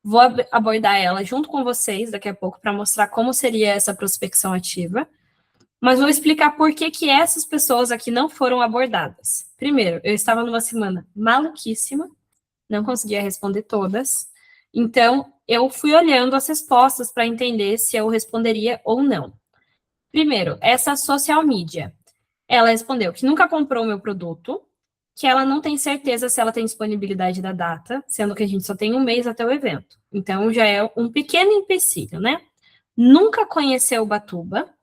Vou abordar ela junto com vocês daqui a pouco para mostrar como seria essa prospecção ativa. Mas vou explicar por que que essas pessoas aqui não foram abordadas. Primeiro, eu estava numa semana maluquíssima, não conseguia responder todas. Então, eu fui olhando as respostas para entender se eu responderia ou não. Primeiro, essa social media. Ela respondeu que nunca comprou o meu produto, que ela não tem certeza se ela tem disponibilidade da data, sendo que a gente só tem um mês até o evento. Então, já é um pequeno empecilho, né? Nunca conheceu o Batuba.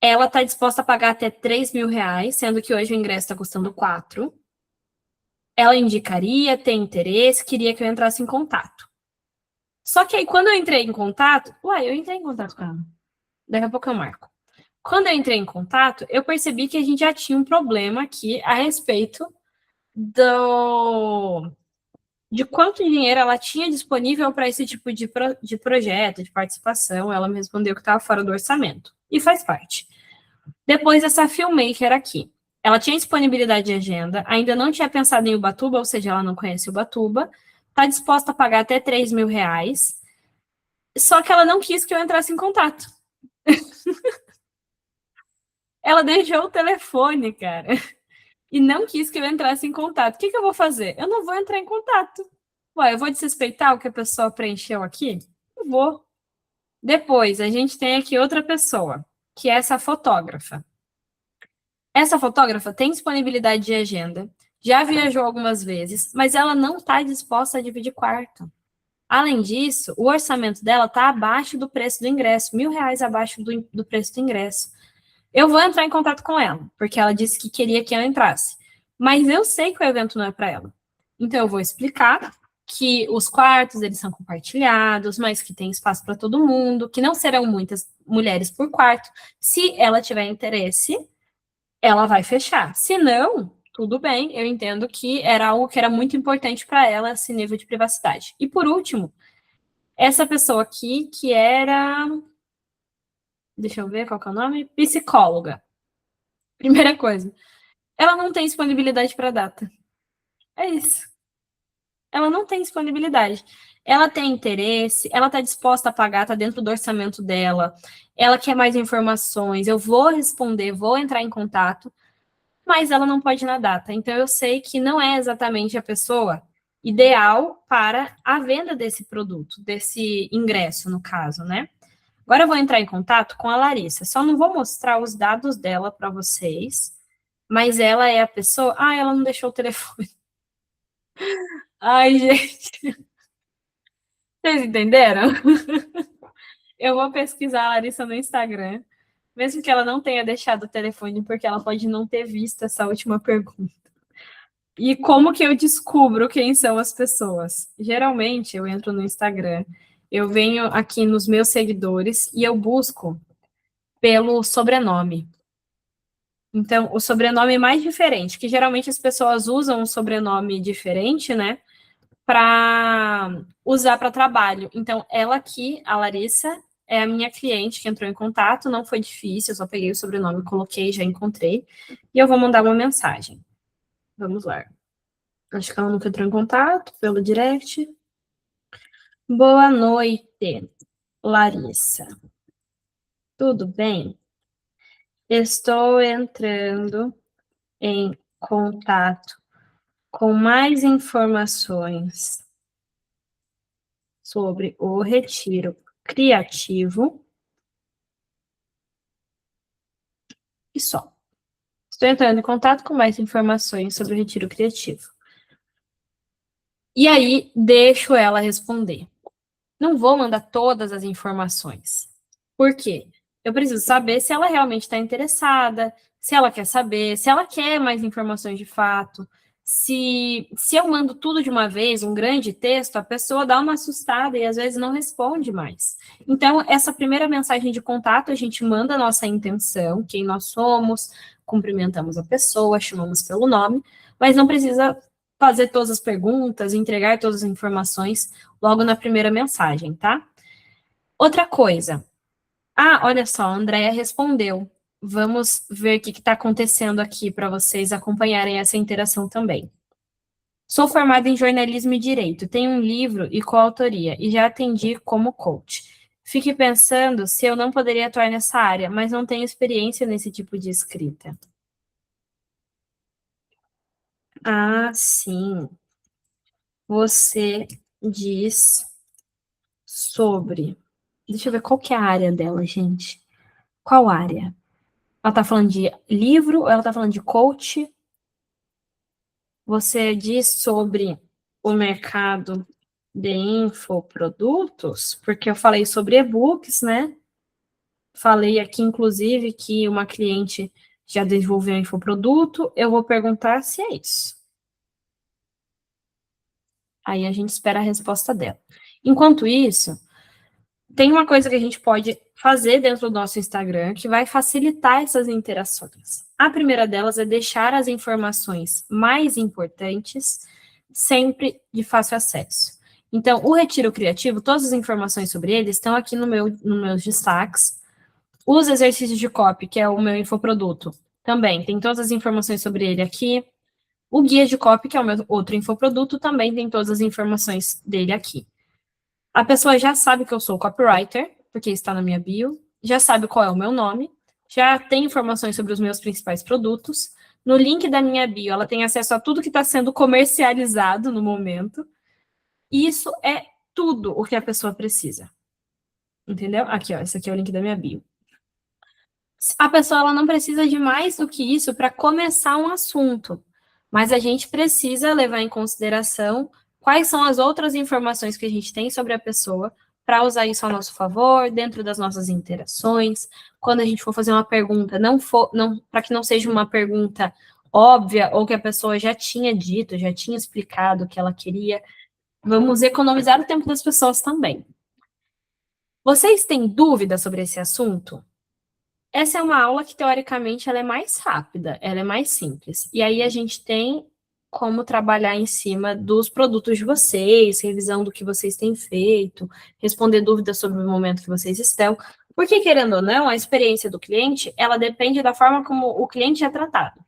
Ela está disposta a pagar até R$ 3.000, sendo que hoje o ingresso está custando 4. Ela indicaria, tem interesse, queria que eu entrasse em contato. Só que aí, quando eu entrei em contato... eu entrei em contato com ela. Daqui a pouco eu marco. Quando eu entrei em contato, eu percebi que a gente já tinha um problema aqui a respeito de quanto dinheiro ela tinha disponível para esse tipo de projeto, de participação. Ela me respondeu que estava fora do orçamento. E faz parte. Depois, essa filmmaker aqui. Ela tinha disponibilidade de agenda, ainda não tinha pensado em Ubatuba, ou seja, ela não conhece Ubatuba, está disposta a pagar até R$ 3.000, só que ela não quis que eu entrasse em contato. Ela deixou o telefone, cara, e não quis que eu entrasse em contato. O que eu vou fazer? Eu não vou entrar em contato. Ué, eu vou desrespeitar o que a pessoa preencheu aqui? Não vou. Depois, a gente tem aqui outra pessoa, que é essa fotógrafa. Essa fotógrafa tem disponibilidade de agenda, já viajou algumas vezes, mas ela não está disposta a dividir quarto. Além disso, o orçamento dela está abaixo do preço do ingresso, R$ 1.000 abaixo do preço do ingresso. Eu vou entrar em contato com ela, porque ela disse que queria que eu entrasse. Mas eu sei que o evento não é para ela. Então, eu vou explicar que os quartos, eles são compartilhados, mas que tem espaço para todo mundo, que não serão muitas mulheres por quarto. Se ela tiver interesse, ela vai fechar. Se não, tudo bem, eu entendo que era algo que era muito importante para ela, esse nível de privacidade. E por último, essa pessoa aqui, que era... Deixa eu ver qual que é o nome? Psicóloga. Primeira coisa, ela não tem disponibilidade para data. É isso. Ela não tem disponibilidade. Ela tem interesse, ela está disposta a pagar, está dentro do orçamento dela, ela quer mais informações, eu vou responder, vou entrar em contato, mas ela não pode ir na data. Então, eu sei que não é exatamente a pessoa ideal para a venda desse produto, desse ingresso, no caso, né? Agora eu vou entrar em contato com a Larissa. Só não vou mostrar os dados dela para vocês, mas ela é a pessoa... Ah, ela não deixou o telefone. Ai, gente. Vocês entenderam? Eu vou pesquisar a Larissa no Instagram, mesmo que ela não tenha deixado o telefone, porque ela pode não ter visto essa última pergunta. E como que eu descubro quem são as pessoas? Geralmente, eu entro no Instagram, eu venho aqui nos meus seguidores e eu busco pelo sobrenome. Então, o sobrenome mais diferente, que geralmente as pessoas usam um sobrenome diferente, né, para usar para trabalho. Então, ela aqui, a Larissa, é a minha cliente que entrou em contato, não foi difícil, eu só peguei o sobrenome, coloquei, já encontrei, e eu vou mandar uma mensagem. Vamos lá. Acho que ela nunca entrou em contato pelo direct. Boa noite, Larissa. Tudo bem? Estou entrando em contato com mais informações sobre o retiro criativo e só. Estou entrando em contato com mais informações sobre o retiro criativo. E aí, deixo ela responder. Não vou mandar todas as informações. Por quê? Eu preciso saber se ela realmente está interessada, se ela quer saber, se ela quer mais informações de fato. Se eu mando tudo de uma vez, um grande texto, a pessoa dá uma assustada e às vezes não responde mais. Então, essa primeira mensagem de contato, a gente manda a nossa intenção, quem nós somos, cumprimentamos a pessoa, chamamos pelo nome, mas não precisa fazer todas as perguntas, entregar todas as informações logo na primeira mensagem, tá? Outra coisa. Ah, olha só, a Andrea respondeu. Vamos ver o que está acontecendo aqui para vocês acompanharem essa interação também. Sou formada em jornalismo e direito, tenho um livro e coautoria e já atendi como coach. Fique pensando se eu não poderia atuar nessa área, mas não tenho experiência nesse tipo de escrita. Ah, sim. Você diz sobre... Deixa eu ver qual que é a área dela, gente. Qual área? Ela tá falando de livro ou ela tá falando de coach? Você diz sobre o mercado de infoprodutos? Porque eu falei sobre e-books, né? Falei aqui, inclusive, que uma cliente já desenvolveu um infoproduto. Eu vou perguntar se é isso. Aí a gente espera a resposta dela. Enquanto isso, tem uma coisa que a gente pode fazer dentro do nosso Instagram que vai facilitar essas interações. A primeira delas é deixar as informações mais importantes sempre de fácil acesso. Então, o Retiro Criativo, todas as informações sobre ele estão aqui nos meus destaques. Os exercícios de copy, que é o meu infoproduto, Também tem todas as informações sobre ele aqui. O guia de copy, que é o meu outro infoproduto, também tem todas as informações dele aqui. A pessoa já sabe que eu sou copywriter, porque está na minha bio, já sabe qual é o meu nome, já tem informações sobre os meus principais produtos. No link da minha bio, ela tem acesso a tudo que está sendo comercializado no momento. E isso é tudo o que a pessoa precisa. Entendeu? Aqui, ó, esse aqui é o link da minha bio. A pessoa ela não precisa de mais do que isso para começar um assunto, mas a gente precisa levar em consideração quais são as outras informações que a gente tem sobre a pessoa para usar isso a nosso favor, dentro das nossas interações. Quando a gente for fazer uma pergunta, para que não seja uma pergunta óbvia ou que a pessoa já tinha dito, já tinha explicado o que ela queria. Vamos economizar o tempo das pessoas também. Vocês têm dúvida sobre esse assunto? Essa é uma aula que, teoricamente, ela é mais rápida, ela é mais simples. E aí a gente tem como trabalhar em cima dos produtos de vocês, revisão do que vocês têm feito, responder dúvidas sobre o momento que vocês estão. Porque, querendo ou não, a experiência do cliente, ela depende da forma como o cliente é tratado.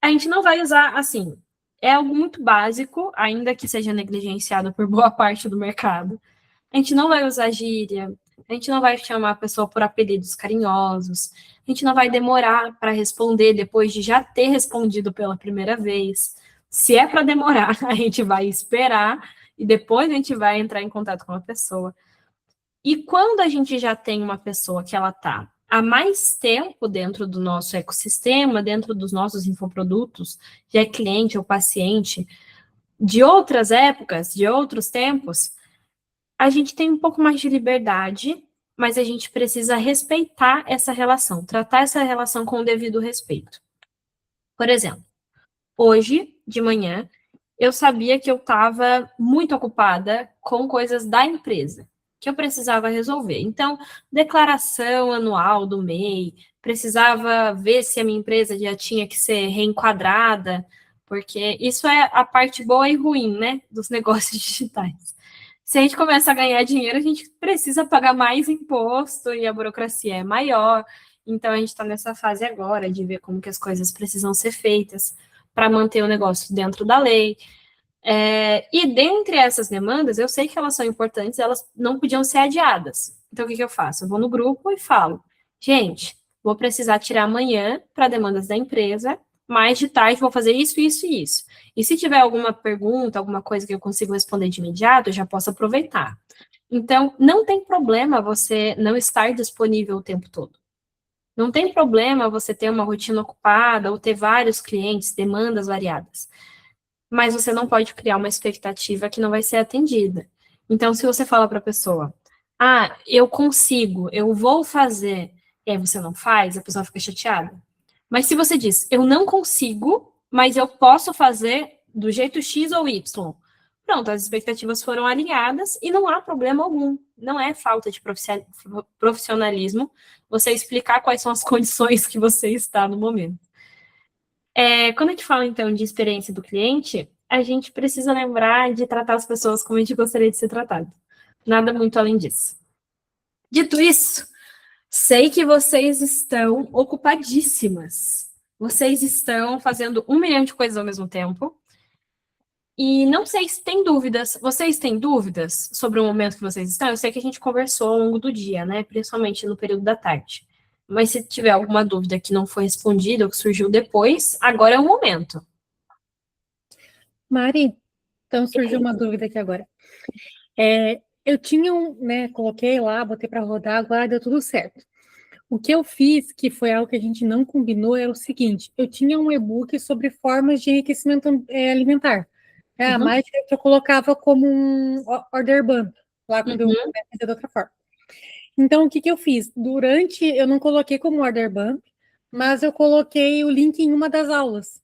A gente não vai usar, assim, é algo muito básico, ainda que seja negligenciado por boa parte do mercado. A gente não vai usar gíria, a gente não vai chamar a pessoa por apelidos carinhosos, a gente não vai demorar para responder depois de já ter respondido pela primeira vez. Se é para demorar, a gente vai esperar e depois a gente vai entrar em contato com a pessoa. E quando a gente já tem uma pessoa que ela está há mais tempo dentro do nosso ecossistema, dentro dos nossos infoprodutos, já é cliente ou paciente, de outras épocas, de outros tempos, a gente tem um pouco mais de liberdade, mas a gente precisa respeitar essa relação, tratar essa relação com o devido respeito. Por exemplo, hoje, de manhã, eu sabia que eu estava muito ocupada com coisas da empresa, que eu precisava resolver. Então, declaração anual do MEI, precisava ver se a minha empresa já tinha que ser reenquadrada, porque isso é a parte boa e ruim, né, dos negócios digitais. Se a gente começa a ganhar dinheiro, a gente precisa pagar mais imposto e a burocracia é maior. Então, a gente está nessa fase agora de ver como que as coisas precisam ser feitas para manter o negócio dentro da lei. E dentre essas demandas, eu sei que elas são importantes, elas não podiam ser adiadas. Então, o que eu faço? Eu vou no grupo e falo, gente, vou precisar tirar amanhã para demandas da empresa, mais de tarde vou fazer isso, isso e isso. E se tiver alguma pergunta, alguma coisa que eu consigo responder de imediato, eu já posso aproveitar. Então, não tem problema você não estar disponível o tempo todo. Não tem problema você ter uma rotina ocupada ou ter vários clientes, demandas variadas. Mas você não pode criar uma expectativa que não vai ser atendida. Então, se você fala para a pessoa, eu consigo, eu vou fazer, e aí você não faz, a pessoa fica chateada. Mas se você diz, eu não consigo, mas eu posso fazer do jeito X ou Y, pronto, as expectativas foram alinhadas e não há problema algum. Não é falta de profissionalismo você explicar quais são as condições que você está no momento. Quando a gente fala, então, de experiência do cliente, a gente precisa lembrar de tratar as pessoas como a gente gostaria de ser tratado. Nada muito além disso. Dito isso, sei que vocês estão ocupadíssimas. Vocês estão fazendo 1 milhão de coisas ao mesmo tempo. E não sei se tem dúvidas. Vocês têm dúvidas sobre o momento que vocês estão? Eu sei que a gente conversou ao longo do dia, né? Principalmente no período da tarde. Mas se tiver alguma dúvida que não foi respondida ou que surgiu depois, agora é o momento. Mari, então surgiu uma dúvida aqui agora. Eu tinha coloquei lá, botei para rodar, agora deu tudo certo. O que eu fiz, que foi algo que a gente não combinou, era o seguinte: eu tinha um e-book sobre formas de enriquecimento alimentar. A mágica que eu colocava como um order bump, lá quando eu fazer de outra forma. Então, o que eu fiz? Eu não coloquei como order bump, mas eu coloquei o link em uma das aulas.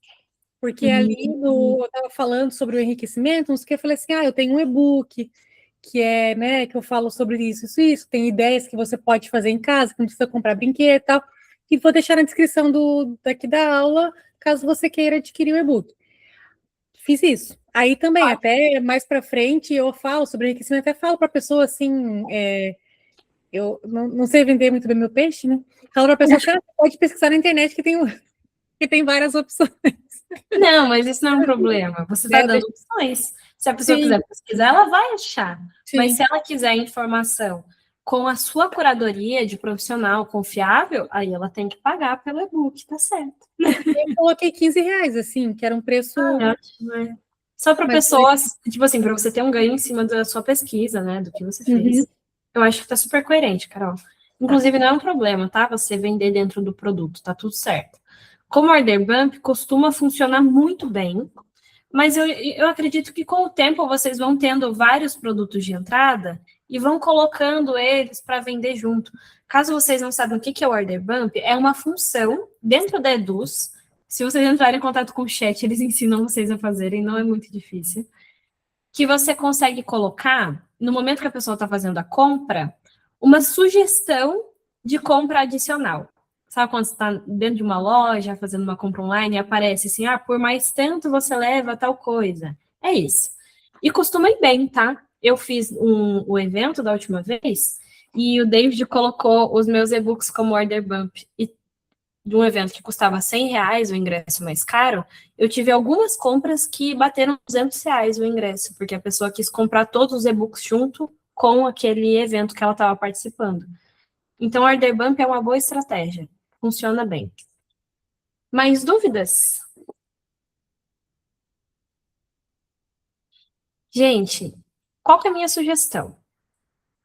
Porque ali eu estava falando sobre o enriquecimento, não sei o que, eu falei assim, eu tenho um e-book, que que eu falo sobre isso, tem ideias que você pode fazer em casa, que não precisa comprar brinquedo e tal, e vou deixar na descrição daqui da aula, caso você queira adquirir o e-book. Fiz isso. Aí também, até mais para frente, eu falo sobre enriquecimento, até falo para a pessoa assim, eu não sei vender muito bem meu peixe, né? Falo para a pessoa assim, pode pesquisar na internet que tem que tem várias opções. Não, mas isso não é um problema. Você está dando opções. Se a pessoa quiser pesquisar, ela vai achar. Mas se ela quiser informação com a sua curadoria de profissional confiável, aí ela tem que pagar pelo e-book, tá certo. Eu coloquei R$ 15, assim, que era um preço... ótimo, né? Só para pessoas, tipo assim, para você ter um ganho em cima da sua pesquisa, né, do que você fez. Eu acho que tá super coerente, Carol. Inclusive, não é um problema, tá? Você vender dentro do produto, tá tudo certo. Como order bump costuma funcionar muito bem, mas eu acredito que com o tempo vocês vão tendo vários produtos de entrada e vão colocando eles para vender junto. Caso vocês não saibam o que é o order bump, é uma função dentro da Eduz. Se vocês entrarem em contato com o chat, eles ensinam vocês a fazerem, não é muito difícil. Que você consegue colocar, no momento que a pessoa está fazendo a compra, uma sugestão de compra adicional. Sabe quando você está dentro de uma loja, fazendo uma compra online, e aparece assim, por mais tanto você leva tal coisa. É isso. E costuma ir bem, tá? Eu fiz o evento da última vez, e o David colocou os meus e-books como order bump. E de um evento que custava R$ 100 o ingresso mais caro, eu tive algumas compras que bateram R$ 200 o ingresso, porque a pessoa quis comprar todos os e-books junto com aquele evento que ela estava participando. Então, o Order Bump é uma boa estratégia. Funciona bem. Mais dúvidas? Gente, qual que é a minha sugestão?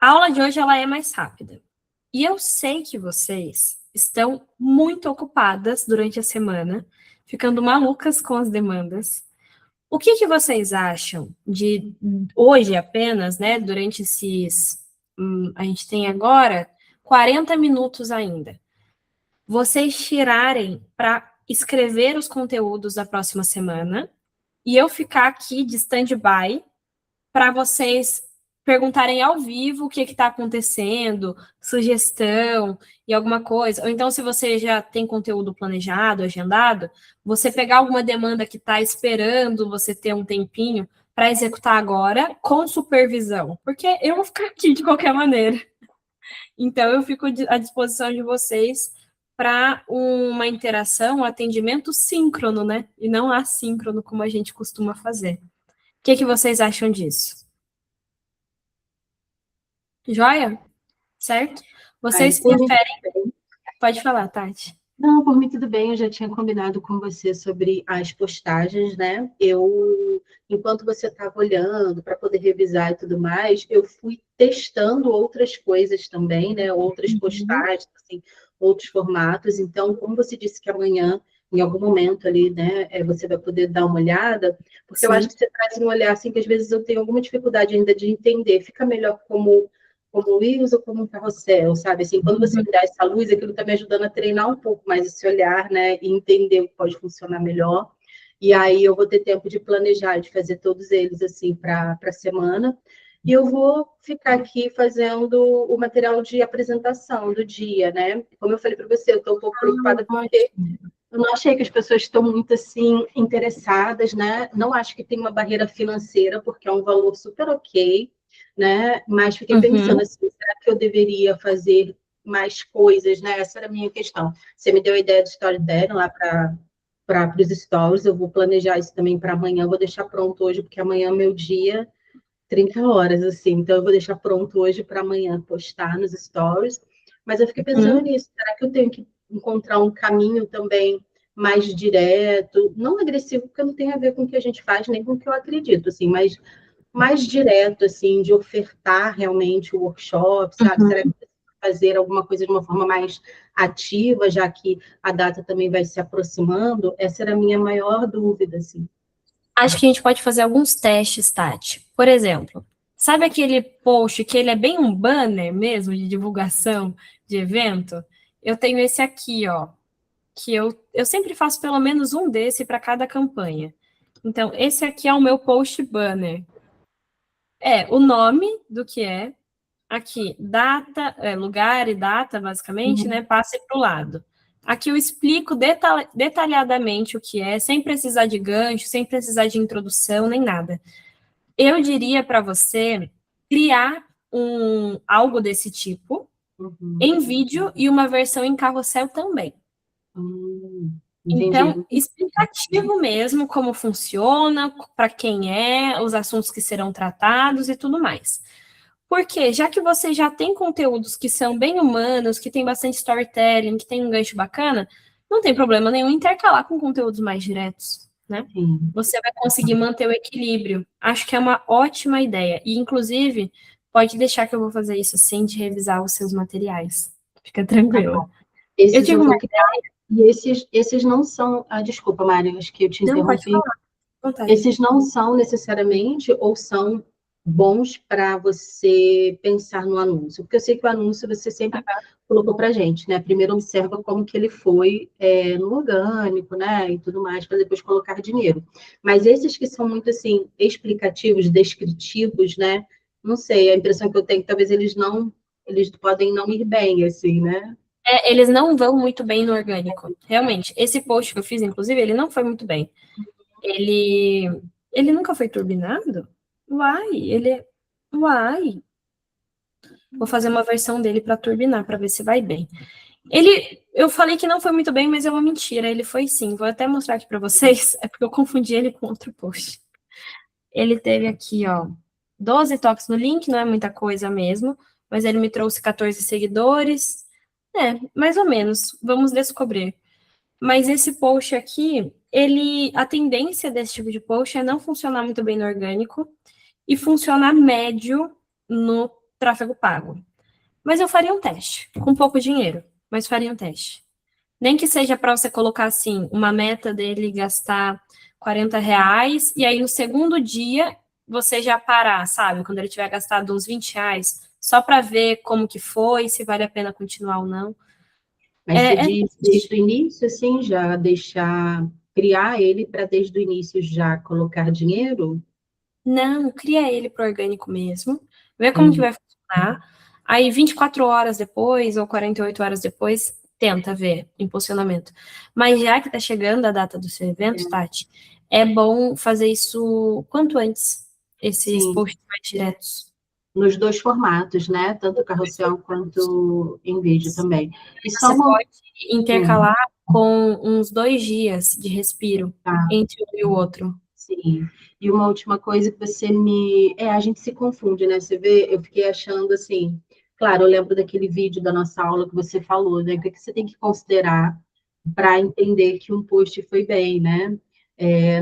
A aula de hoje ela é mais rápida. E eu sei que vocês estão muito ocupadas durante a semana, ficando malucas com as demandas. O que vocês acham de hoje apenas, né, durante esses... a gente tem agora 40 minutos ainda. Vocês tirarem para escrever os conteúdos da próxima semana e eu ficar aqui de stand-by para vocês perguntarem ao vivo o que está acontecendo, sugestão e alguma coisa. Ou então, se você já tem conteúdo planejado, agendado, você pegar alguma demanda que está esperando você ter um tempinho para executar agora com supervisão. Porque eu vou ficar aqui de qualquer maneira. Então, eu fico à disposição de vocês para uma interação, um atendimento síncrono, né? E não assíncrono, como a gente costuma fazer. O que vocês acham disso? Joia? Certo? Vocês preferem... Pode falar, Tati. Não, por mim tudo bem, eu já tinha combinado com você sobre as postagens, né? Enquanto você estava olhando para poder revisar e tudo mais, eu fui testando outras coisas também, né? Outras postagens, assim, outros formatos. Então, como você disse que amanhã, em algum momento ali, né, você vai poder dar uma olhada, porque eu acho que você traz um olhar, assim, que às vezes eu tenho alguma dificuldade ainda de entender. Fica melhor como Reels ou como um carrossel, sabe? Assim, quando você me dá essa luz, aquilo está me ajudando a treinar um pouco mais esse olhar, né? E entender o que pode funcionar melhor. E aí eu vou ter tempo de planejar, de fazer todos eles, assim, para a semana. E eu vou ficar aqui fazendo o material de apresentação do dia, né? Como eu falei para você, eu estou um pouco preocupada porque eu não achei que as pessoas estão muito, assim, interessadas, né? Não acho que tem uma barreira financeira, porque é um valor super ok, né? Mas fiquei pensando assim, será que eu deveria fazer mais coisas, né? Essa era a minha questão. Você me deu a ideia do storytelling lá para os stories, eu vou planejar isso também para amanhã, eu vou deixar pronto hoje, porque amanhã é meu dia, 30 horas, assim, então eu vou deixar pronto hoje para amanhã postar nos stories. Mas eu fiquei pensando nisso, será que eu tenho que encontrar um caminho também mais direto, não agressivo, porque não tem a ver com o que a gente faz, nem com o que eu acredito, assim, mas mais direto, assim, de ofertar realmente o workshop, sabe? Será que eu preciso fazer alguma coisa de uma forma mais ativa, já que a data também vai se aproximando? Essa era a minha maior dúvida, assim. Acho que a gente pode fazer alguns testes, Tati. Por exemplo, sabe aquele post que ele é bem um banner mesmo de divulgação de evento? Eu tenho esse aqui, ó, que eu sempre faço pelo menos um desse para cada campanha. Então, esse aqui é o meu post banner. É o nome do que é, aqui, data, lugar e data, basicamente, né? Passe para o lado. Aqui eu explico detalhadamente o que é, sem precisar de gancho, sem precisar de introdução, nem nada. Eu diria para você criar algo desse tipo em vídeo e uma versão em carrossel também. Então, explicativo mesmo, como funciona, para quem é, os assuntos que serão tratados e tudo mais. Porque, já que você já tem conteúdos que são bem humanos, que tem bastante storytelling, que tem um gancho bacana, não tem problema nenhum intercalar com conteúdos mais diretos, né? Sim. Você vai conseguir manter o equilíbrio. Acho que é uma ótima ideia. E, inclusive, pode deixar que eu vou fazer isso assim, de revisar os seus materiais. Fica tranquila. Esses tive eu uma vou criar, e esses não são... Ah, desculpa, Mário, acho que eu te Não, pode interrompi. falar. Vontade. Esses não são necessariamente ou são bons para você pensar no anúncio, porque eu sei que o anúncio você sempre colocou para a gente, né? Primeiro observa como que ele foi no orgânico, né? E tudo mais, para depois colocar dinheiro. Mas esses que são muito assim explicativos, descritivos, né? Não sei, a impressão que eu tenho é que talvez eles podem não ir bem, assim, né? Eles não vão muito bem no orgânico. Realmente, esse post que eu fiz, inclusive, ele não foi muito bem. Ele nunca foi turbinado? Uai. Vou fazer uma versão dele para turbinar, para ver se vai bem. Eu falei que não foi muito bem, mas é uma mentira. Ele foi sim. Vou até mostrar aqui para vocês. É porque eu confundi ele com outro post. Ele teve aqui, ó, 12 toques no link, não é muita coisa mesmo, mas ele me trouxe 14 seguidores. Mais ou menos. Vamos descobrir. Mas esse post aqui, a tendência desse tipo de post é não funcionar muito bem no orgânico e funcionar médio no tráfego pago. Mas eu faria um teste, com pouco dinheiro, mas faria um teste. Nem que seja para você colocar assim, uma meta dele gastar R$ 40, e aí no segundo dia você já parar, sabe? Quando ele tiver gastado uns R$ 20, só para ver como que foi, se vale a pena continuar ou não. Mas você diz desde o início, assim, já criar ele para desde o início já colocar dinheiro? Não, cria ele para orgânico mesmo, vê como que vai funcionar. Aí 24 horas depois, ou 48 horas depois, tenta ver impulsionamento. Mas já que está chegando a data do seu evento, Tati, é bom fazer isso quanto antes, esses posts mais diretos. Nos dois formatos, né? Tanto carrossel quanto em vídeo também. E Você pode intercalar com uns 2 dias de respiro entre um e o outro. Sim. E uma última coisa que você a gente se confunde, né? Você vê, eu fiquei achando assim... Claro, eu lembro daquele vídeo da nossa aula que você falou, né? O que você tem que considerar para entender que um post foi bem, né?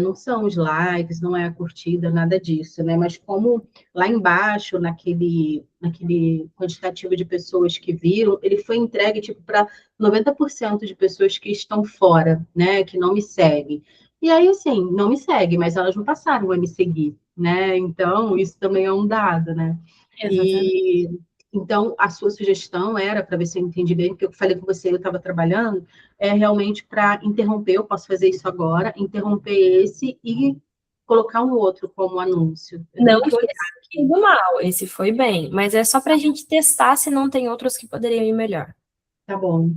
Não são os likes, não é a curtida, nada disso, né? Mas como lá embaixo, naquele quantitativo de pessoas que viram, ele foi entregue tipo para 90% de pessoas que estão fora, né? Que não me seguem. E aí, assim, não me seguem, mas elas não passaram a me seguir, né? Então, isso também é um dado, né? Exatamente. Então, a sua sugestão era, para ver se eu entendi bem, porque eu falei com você, eu estava trabalhando, é realmente para interromper, eu posso fazer isso agora, interromper esse e colocar um outro como anúncio. Não foi do mal, esse foi bem, mas é só para a gente testar se não tem outros que poderiam ir melhor. Tá bom.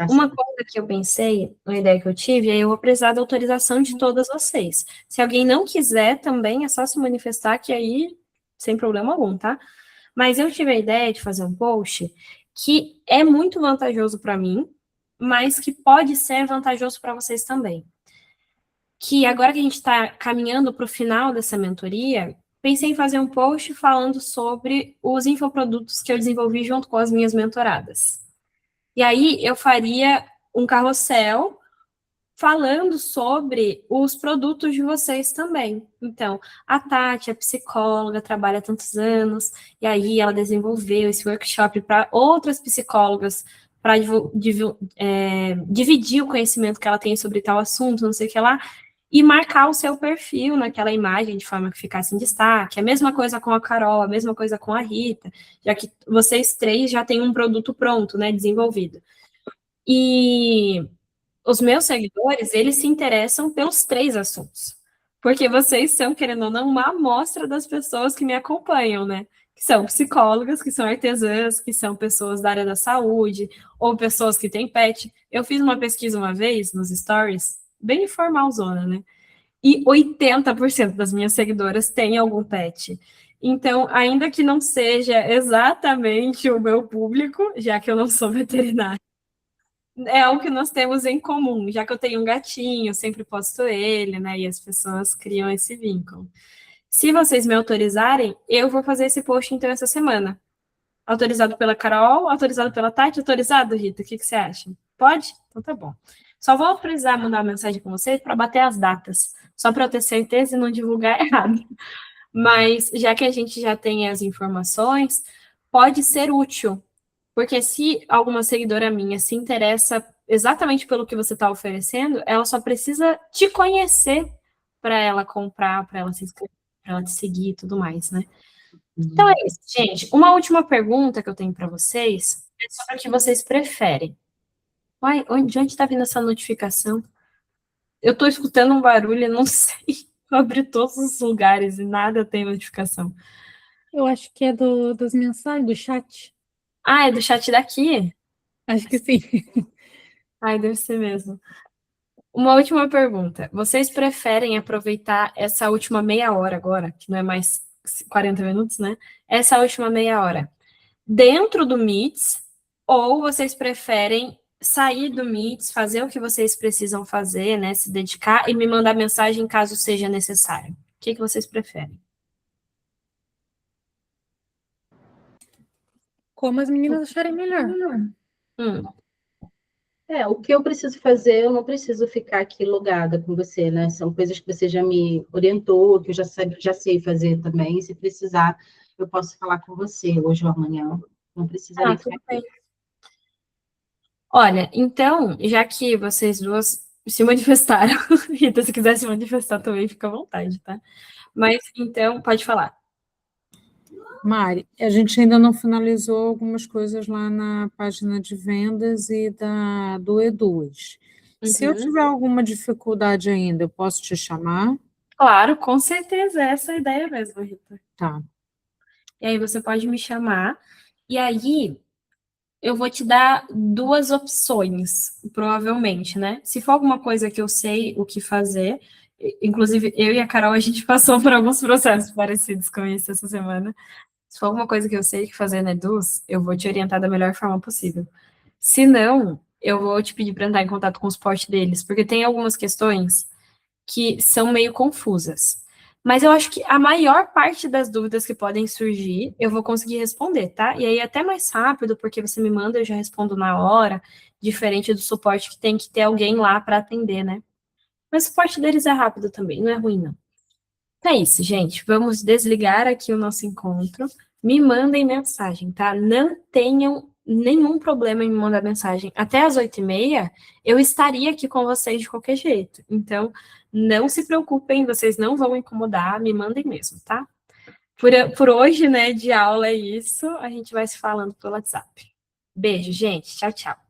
Uma coisa que eu pensei, uma ideia que eu tive, é eu vou precisar da autorização de todas vocês. Se alguém não quiser também, é só se manifestar, que aí, sem problema algum, tá? Mas eu tive a ideia de fazer um post que é muito vantajoso para mim, mas que pode ser vantajoso para vocês também. Que agora que a gente está caminhando para o final dessa mentoria, pensei em fazer um post falando sobre os infoprodutos que eu desenvolvi junto com as minhas mentoradas. E aí eu faria um carrossel falando sobre os produtos de vocês também. Então, a Tati é psicóloga, trabalha há tantos anos, e aí ela desenvolveu esse workshop para outras psicólogas, para dividir o conhecimento que ela tem sobre tal assunto, não sei o que lá, e marcar o seu perfil naquela imagem de forma que ficasse em destaque. A mesma coisa com a Carol, a mesma coisa com a Rita, já que vocês três já têm um produto pronto, né, desenvolvido. E os meus seguidores, eles se interessam pelos 3 assuntos. Porque vocês são, querendo ou não, uma amostra das pessoas que me acompanham, né? Que são psicólogas, que são artesãs, que são pessoas da área da saúde, ou pessoas que têm pet. Eu fiz uma pesquisa uma vez nos stories, bem informalzona, né? E 80% das minhas seguidoras têm algum pet. Então, ainda que não seja exatamente o meu público, já que eu não sou veterinária, é algo que nós temos em comum, já que eu tenho um gatinho, eu sempre posto ele, né? E as pessoas criam esse vínculo. Se vocês me autorizarem, eu vou fazer esse post então essa semana. Autorizado pela Carol, autorizado pela Tati, autorizado, Rita? O que você acha? Pode? Então tá bom. Só vou precisar mandar uma mensagem com vocês para bater as datas, só para eu ter certeza e não divulgar errado. Mas já que a gente já tem as informações, pode ser útil. Porque se alguma seguidora minha se interessa exatamente pelo que você está oferecendo, ela só precisa te conhecer para ela comprar, para ela se inscrever, para ela te seguir e tudo mais, né? Então é isso, gente. Uma última pergunta que eu tenho para vocês é sobre o que vocês preferem. Uai, de onde está vindo essa notificação? Eu estou escutando um barulho e não sei. Eu abri todos os lugares e nada tem notificação. Eu acho que é das mensagens, do chat. Ah, é do chat daqui? Acho que sim. Ai, deve ser mesmo. Uma última pergunta. Vocês preferem aproveitar essa última meia hora agora, que não é mais 40 minutos, né? Essa última meia hora dentro do Meets, ou vocês preferem sair do Meets, fazer o que vocês precisam fazer, né? Se dedicar e me mandar mensagem caso seja necessário. O que vocês preferem? Como as meninas acharem melhor. O que eu preciso fazer, eu não preciso ficar aqui logada com você, né? São coisas que você já me orientou, que eu já sei fazer também. Se precisar, eu posso falar com você hoje ou amanhã. Não precisaria ficar aqui. Olha, então, já que vocês duas se manifestaram, Rita, se quiser se manifestar também, fica à vontade, tá? Mas, então, pode falar. Mari, a gente ainda não finalizou algumas coisas lá na página de vendas e do E2. Se eu tiver alguma dificuldade ainda, eu posso te chamar? Claro, com certeza, essa é a ideia mesmo, Rita. Tá. E aí você pode me chamar, e aí eu vou te dar duas opções, provavelmente, né? Se for alguma coisa que eu sei o que fazer, inclusive eu e a Carol, a gente passou por alguns processos parecidos com isso essa semana. Se for alguma coisa que eu sei o que fazer na Eduz, eu vou te orientar da melhor forma possível. Se não, eu vou te pedir para entrar em contato com o suporte deles, porque tem algumas questões que são meio confusas. Mas eu acho que a maior parte das dúvidas que podem surgir, eu vou conseguir responder, tá? E aí é até mais rápido, porque você me manda, eu já respondo na hora, diferente do suporte que tem que ter alguém lá para atender, né? Mas o suporte deles é rápido também, não é ruim, não. Então é isso, gente. Vamos desligar aqui o nosso encontro. Me mandem mensagem, tá? Não tenham nenhum problema em me mandar mensagem. Até às 8h30, eu estaria aqui com vocês de qualquer jeito. Então, não se preocupem, vocês não vão incomodar, me mandem mesmo, tá? Por hoje, né, de aula é isso. A gente vai se falando pelo WhatsApp. Beijo, gente. Tchau, tchau.